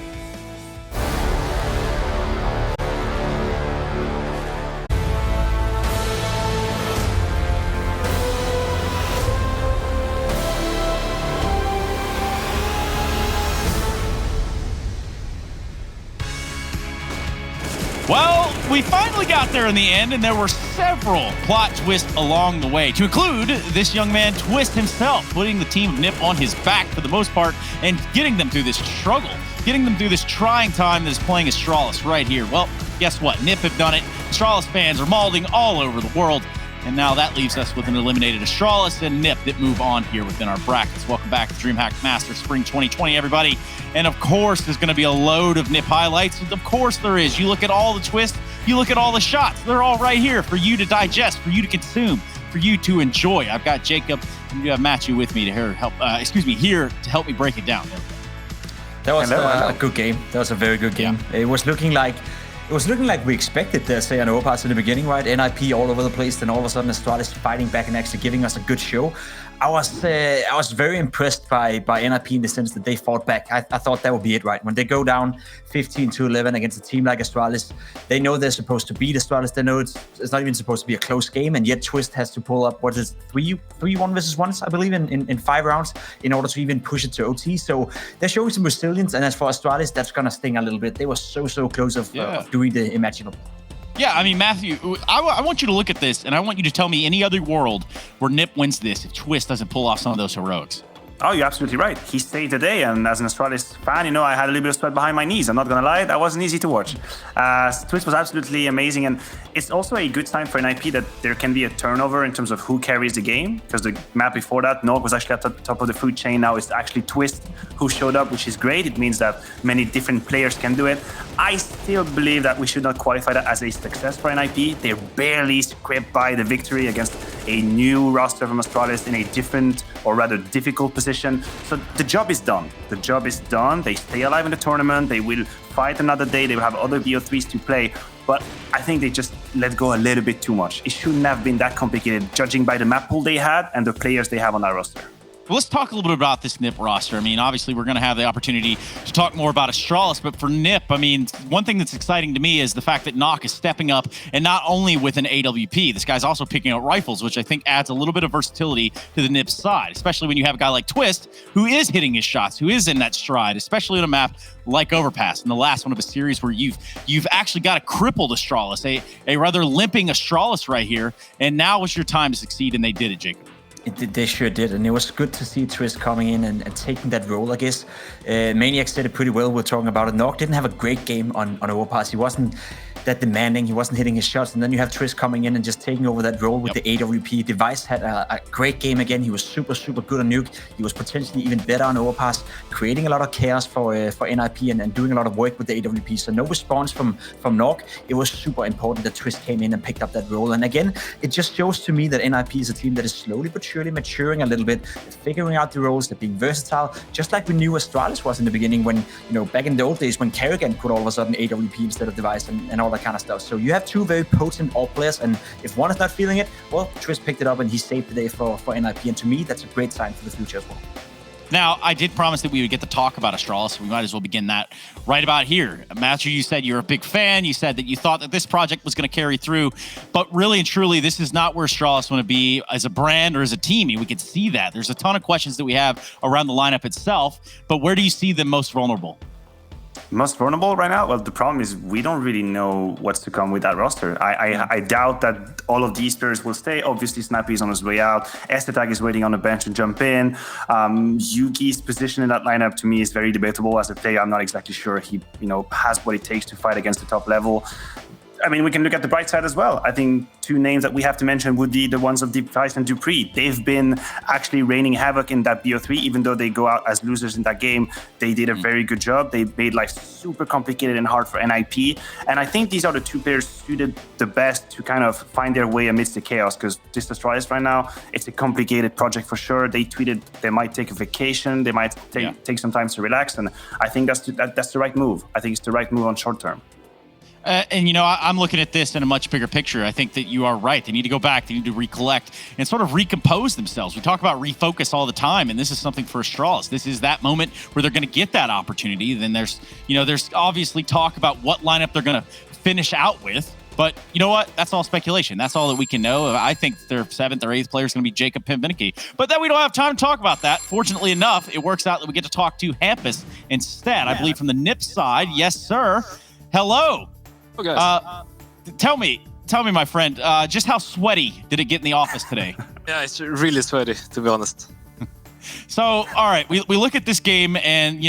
A: Well, we finally got there in the end, and there were several plot twists along the way, to include this young man, Twist himself, putting the team of NiP on his back for the most part and getting them through this struggle, getting them through this trying time that is playing Astralis right here. Well, guess what? NiP have done it. Astralis fans are mauling all over the world, and now that leaves us with an eliminated Astralis and NiP that move on here within our brackets. Welcome back to DreamHack Masters Spring 2020, everybody. And of course, there's going to be a load of NiP highlights. Of course there is. You look at all the twists, you look at all the shots. They're all right here for you to digest, for you to consume, for you to enjoy. I've got Jacob and you have Matthew with me to help. Here to help me break it down.
C: That was
B: Hello.
C: a good game. That was a very good game. It was looking like we expected, say, an Overpass in the beginning, right? NiP all over the place, then all of a sudden Astralis fighting back and actually giving us a good show. I was very impressed by NiP in the sense that they fought back. I thought that would be it, right? When they go down 15-11 against a team like Astralis, they know they're supposed to beat Astralis. They know it's not even supposed to be a close game, and yet Twist has to pull up, what is it, 3-1 versus 1, I believe, in 5 rounds in order to even push it to OT. So they're showing some resilience, and as for Astralis, that's going to sting a little bit. They were so close of doing the imaginable.
A: Yeah, I mean, Matthew, I want you to look at this, and I want you to tell me any other world where NiP wins this if Twist doesn't pull off some of those heroics.
B: Oh, you're absolutely right. He stayed today, and as an Astralis fan, I had a little bit of sweat behind my knees. I'm not gonna lie, that wasn't easy to watch. Twist was absolutely amazing, and it's also a good sign for NiP that there can be a turnover in terms of who carries the game, because the map before that, Nog was actually at the top of the food chain. Now it's actually Twist who showed up, which is great. It means that many different players can do it. I still believe that we should not qualify that as a success for NiP. They barely scraped by the victory against a new roster from Astralis in a different, or rather difficult position. So the job is done. The job is done. They stay alive in the tournament. They will fight another day. They will have other BO3s to play. But I think they just let go a little bit too much. It shouldn't have been that complicated, judging by the map pool they had and the players they have on that roster.
A: Well, let's talk a little bit about this NiP roster. I mean, obviously, we're going to have the opportunity to talk more about Astralis, but for NiP, I mean, one thing that's exciting to me is the fact that Nock is stepping up, and not only with an AWP, this guy's also picking out rifles, which I think adds a little bit of versatility to the NiP side, especially when you have a guy like Twist, who is hitting his shots, who is in that stride, especially on a map like Overpass, and the last one of a series where you've actually got a crippled Astralis, a rather limping Astralis right here, and now is your time to succeed, and they did it, Jacob.
C: They sure did, and it was good to see Twist coming in and taking that role, I guess. Maniac said it pretty well. We're talking about it. Nog didn't have a great game on Overpass. He wasn't that demanding. He wasn't hitting his shots. And then you have Twist coming in and just taking over that role with the AWP. Device had a great game again. He was super good on Nuke. He was potentially even better on Overpass, creating a lot of chaos for NiP and doing a lot of work with the AWP. So no response from Nog. It was super important that Twist came in and picked up that role. And again, it just shows to me that NiP is a team that is slowly but surely maturing a little bit, figuring out the roles, they're being versatile, just like we knew Astralis was in the beginning when, back in the old days when Kerrigan could all of a sudden AWP instead of Device and all that kind of stuff. So you have two very potent AWP players, and if one is not feeling it, well, Twist picked it up and he saved the day for NiP, and to me, that's a great sign for the future as well.
A: Now, I did promise that we would get to talk about Astralis, so we might as well begin that right about here. Matthew, you said you're a big fan. You said that you thought that this project was going to carry through, but really and truly, this is not where Astralis want to be as a brand or as a team. We can see that. There's a ton of questions that we have around the lineup itself, but where do you see them most vulnerable?
B: Most vulnerable right now? Well, the problem is we don't really know what's to come with that roster. I doubt that all of these players will stay. Obviously, Snappy is on his way out. Estetag is waiting on the bench to jump in. Yuki's position in that lineup to me is very debatable. As a player, I'm not exactly sure he has what it takes to fight against the top level. I mean, we can look at the bright side as well. I think two names that we have to mention would be the ones of Device and Dupree. They've been actually raining havoc in that BO3, even though they go out as losers in that game. They did a very good job. They made life super complicated and hard for NiP. And I think these are the two players suited the best to kind of find their way amidst the chaos, because this Astralis right now, it's a complicated project for sure. They tweeted they might take a vacation. They might take some time to relax. And I think that's the right move. I think it's the right move on short term.
A: And, I'm looking at this in a much bigger picture. I think that you are right. They need to go back. They need to recollect and sort of recompose themselves. We talk about refocus all the time, and this is something for Astralis. This is that moment where they're going to get that opportunity. Then there's obviously talk about what lineup they're going to finish out with. But you know what? That's all speculation. That's all that we can know. I think their 7th or 8th player is going to be Jacob Pimvinicky. But then we don't have time to talk about that. Fortunately enough, it works out that we get to talk to Hampus instead. I believe from the NiP side. Yes, sir. Hello.
G: Okay.
A: Tell me, my friend, just how sweaty did it get in the office today?
G: Yeah, it's really sweaty, to be honest.
A: So, all right, we look at this game, and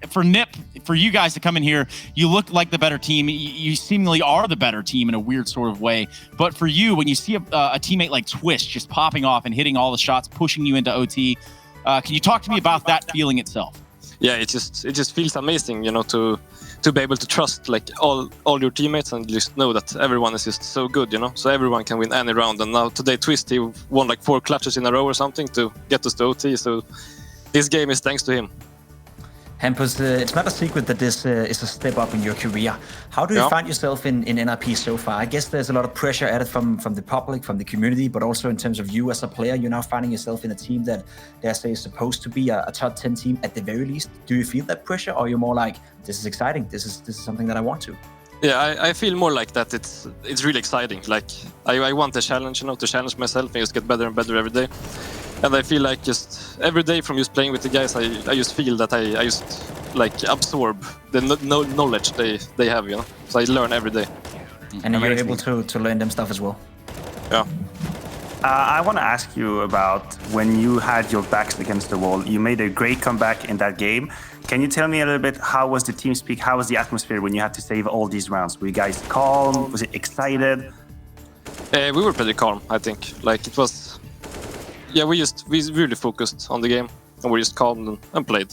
A: for NiP, for you guys to come in here, you look like the better team. You seemingly are the better team in a weird sort of way. But for you, when you see a teammate like Twist just popping off and hitting all the shots, pushing you into OT, can you talk to me about that feeling itself?
G: Yeah, it just feels amazing, to be able to trust all your teammates and just know that everyone is just so good, so everyone can win any round. And now today Twist, he won 4 clutches in a row or something to get us to OT. So this game is thanks to him.
C: Hampus, it's not a secret that this is a step up in your career. How do you find yourself in NiP so far? I guess there's a lot of pressure added from the public, from the community, but also in terms of you as a player. You're now finding yourself in a team that, dare say, is supposed to be a top 10 team at the very least. Do you feel that pressure, or you're more like, this is exciting, this is something that I want to?
G: Yeah, I feel more like that. It's really exciting. Like I want a challenge, to challenge myself and just get better and better every day. And I feel like just every day from just playing with the guys, I just feel that I just like absorb the knowledge they have, So I learn every day.
C: And you're able to learn them stuff as well.
G: Yeah.
B: I want to ask you about when you had your backs against the wall. You made a great comeback in that game. Can you tell me a little bit, how was the team speak? How was the atmosphere when you had to save all these rounds? Were you guys calm? Was it excited?
G: We were pretty calm, I think. Like it was... Yeah, we really focused on the game, and we just calm and played.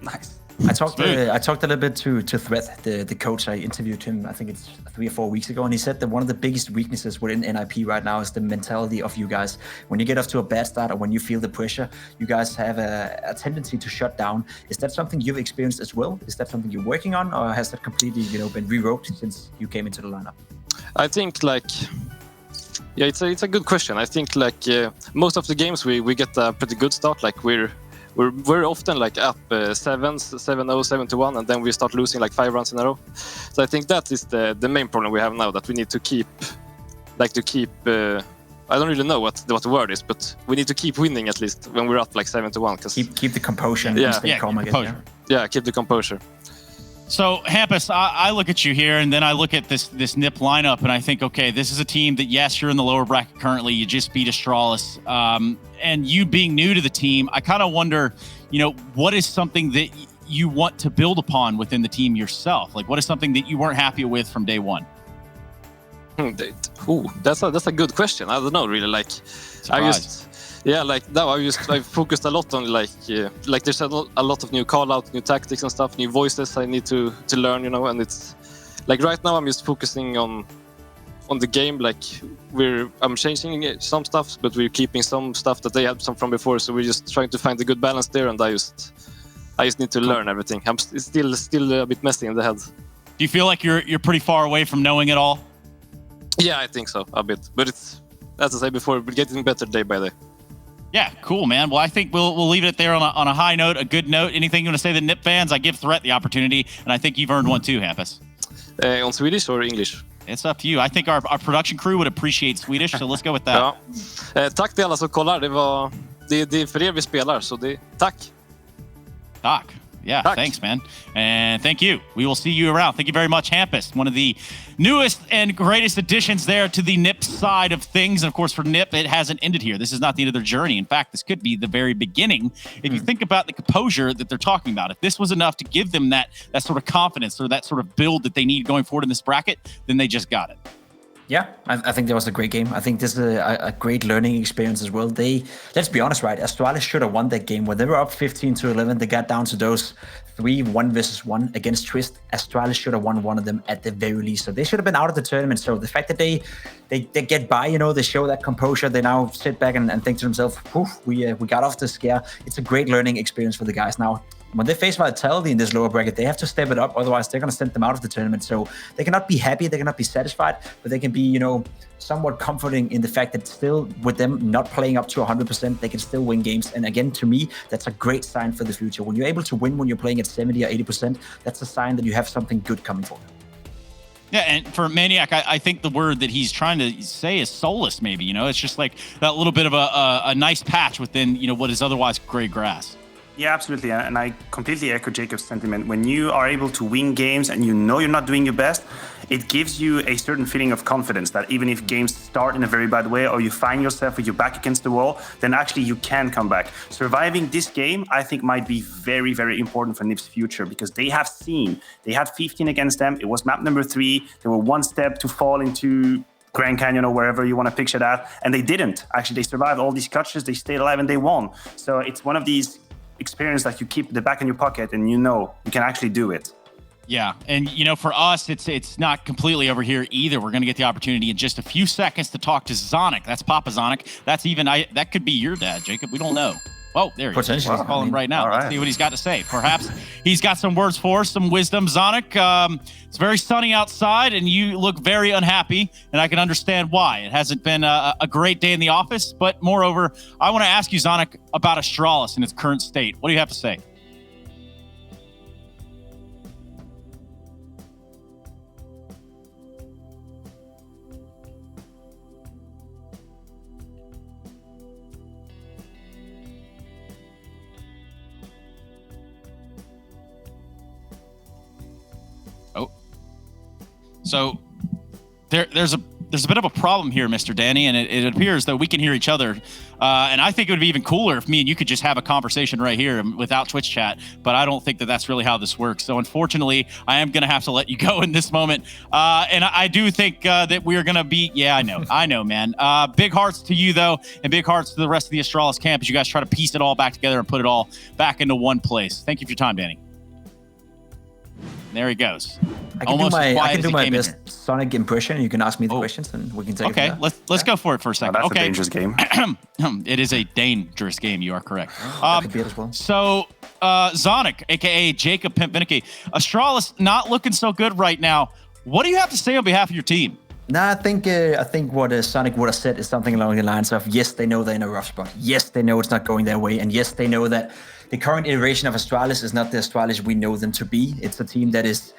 B: Nice.
C: I talked a little bit to Threat, the coach. I interviewed him, I think it's 3 or 4 weeks ago, and he said that one of the biggest weaknesses within NiP right now is the mentality of you guys. When you get off to a bad start or when you feel the pressure, you guys have a tendency to shut down. Is that something you've experienced as well? Is that something you're working on, or has that completely been rewrote since you came into the lineup?
G: I think yeah, it's a good question. I think most of the games we get a pretty good start. Like we're often like up 7-0, 7-1, and then we start losing like 5 rounds in a row. So I think that is the main problem we have now, that we need to keep I don't really know what the word is, but we need to keep winning at least when we're up like 7-1.
C: Keep the composure and stay calm again.
G: Yeah, keep the composure.
A: So, Hampus, I look at you here, and then I look at this NiP lineup, and I think, okay, this is a team that, yes, you're in the lower bracket currently. You just beat Astralis. And you being new to the team, I kind of wonder, what is something that you want to build upon within the team yourself? Like, what is something that you weren't happy with from day one?
G: That's a good question. I don't know, really. Like, I focused a lot on there's a lot of new call-outs, new tactics and stuff, new voices I need to learn, and it's like right now I'm just focusing on the game. Like I'm changing some stuff, but we're keeping some stuff that they had some from before, so we're just trying to find a good balance there, and I just need to learn everything. It's still a bit messy in the head.
A: Do you feel like you're pretty far away from knowing it all?
G: Yeah, I think so, a bit, but it's, as I said before, we're getting better day by day.
A: Yeah, cool, man. Well, I think we'll leave it there on a high note, a good note. Anything you want to say to NiP fans? I give Threat the opportunity, and I think you've earned one too, Hampus.
G: On Swedish or English?
A: It's up to you. I think our production crew would appreciate Swedish, so let's go with that.
G: Tack till alla som kollar. Det är för er vi spelar, så tack.
A: Tack. Yeah, thanks, man. And thank you. We will see you around. Thank you very much, Hampus. One of the newest and greatest additions there to the NiP side of things. And of course, for NiP, it hasn't ended here. This is not the end of their journey. In fact, this could be the very beginning. If you think about the composure that they're talking about, if this was enough to give them that sort of confidence or that sort of build that they need going forward in this bracket, then they just got it.
C: Yeah, I think that was a great game. I think this is a great learning experience as well. Let's be honest, right? Astralis should have won that game. When they were up 15-11, they got down to those 3 1-1 against Twist. Astralis should have won one of them at the very least. So they should have been out of the tournament. So the fact that they get by, they show that composure. They now sit back and think to themselves, we got off the scare. It's a great learning experience for the guys now. When they face Vitality in this lower bracket, they have to step it up. Otherwise, they're going to send them out of the tournament. So they cannot be happy. They cannot be satisfied. But they can be, somewhat comforting in the fact that still with them not playing up to 100%, they can still win games. And again, to me, that's a great sign for the future. When you're able to win when you're playing at 70 or 80%, that's a sign that you have something good coming for you.
A: Yeah, and for Maniac, I think the word that he's trying to say is soulless, maybe. It's just like that little bit of a nice patch within, what is otherwise gray grass.
B: Yeah, absolutely. And I completely echo Jacob's sentiment. When you are able to win games and you're not doing your best, it gives you a certain feeling of confidence that even if games start in a very bad way or you find yourself with your back against the wall, then actually you can come back. Surviving this game, I think, might be very, very important for NiP's future because they had 15 against them. It was map number 3. They were one step to fall into Grand Canyon or wherever you want to picture that. And they didn't. Actually, they survived all these clutches. They stayed alive and they won. So it's one of these experience that you keep the back in your pocket and you can actually do it.
A: Yeah, and for us, it's not completely over here either. We're going to get the opportunity in just a few seconds to talk to Zonic. That's Papa Zonic. That's that could be your dad, Jacob. We don't know. Oh, there he is.
C: Potentially.
A: Let's call him right now.
B: All
A: Let's
B: right.
A: see what he's got to say. Perhaps he's got some words for us, some wisdom. Zonic, it's very sunny outside, and you look very unhappy, and I can understand why. It hasn't been a great day in the office, but moreover, I want to ask you, Zonic, about Astralis in its current state. What do you have to say? So there's a bit of a problem here, Mr. Danny, and it appears that we can hear each other. And I think it would be even cooler if me and you could just have a conversation right here without Twitch chat. But I don't think that that's really how this works. So unfortunately, I am going to have to let you go in this moment. And I do think that we are going to be. Yeah, I know, man. Big hearts to you though, and big hearts to the rest of the Astralis camp as you guys try to piece it all back together and put it all back into one place. Thank you for your time, Danny. There he goes.
C: I can do my best Sonic impression. You can ask me the questions, and we can take
A: it. Okay, let's go for it for a second.
B: That's
A: okay.
B: a dangerous game.
A: It is a dangerous game. You are correct.
C: That could be it as well.
A: So, Zonic, aka Jacob Pimp Vinicky, Astralis not looking so good right now. What do you have to say on behalf of your team?
C: I think what Sonic would have said is something along the lines of, yes, they know they're in a rough spot. Yes, they know it's not going their way. And yes, they know that the current iteration of Astralis is not the Astralis we know them to be. It's a team that is...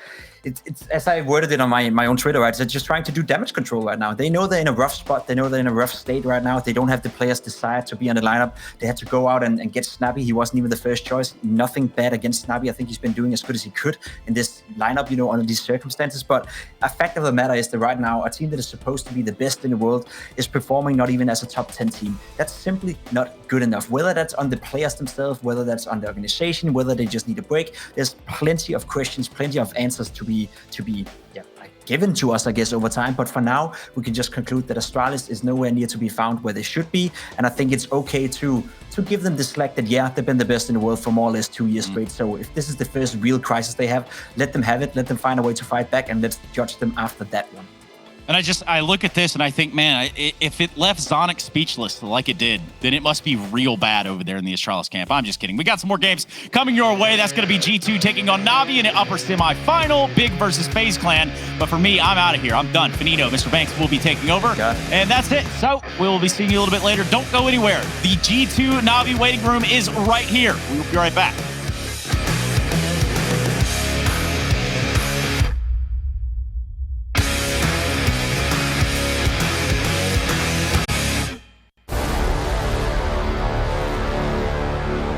C: It's as I worded it on my own Twitter, right? They're just trying to do damage control right now. They know they're in a rough spot. They know they're in a rough state right now. They don't have the players desired to be on the lineup. They had to go out and get Snappy. He wasn't even the first choice. Nothing bad against Snappy. I think he's been doing as good as he could in this lineup, under these circumstances. But a fact of the matter is that right now, a team that is supposed to be the best in the world is performing not even as a top 10 team. That's simply not good enough. Whether that's on the players themselves, whether that's on the organization, whether they just need a break, there's plenty of questions, plenty of answers to be given to us, I guess, over time. But for now, we can just conclude that Astralis is nowhere near to be found where they should be. And I think it's okay to give them the slack that, yeah, they've been the best in the world for more or less 2 years straight. So if this is the first real crisis they have, let them have it, let them find a way to fight back, and let's judge them after that one.
A: And I look at this and I think, man, if it left Zonic speechless like it did, then it must be real bad over there in the Astralis camp. I'm just kidding. We got some more games coming your way. That's going to be G2 taking on Navi in an upper semifinal, Big versus FaZe Clan. But for me, I'm out of here. I'm done. Finito, Mr. Banks will be taking over. And that's it. So we'll be seeing you a little bit later. Don't go anywhere. The G2 Navi waiting room is right here. We will be right back.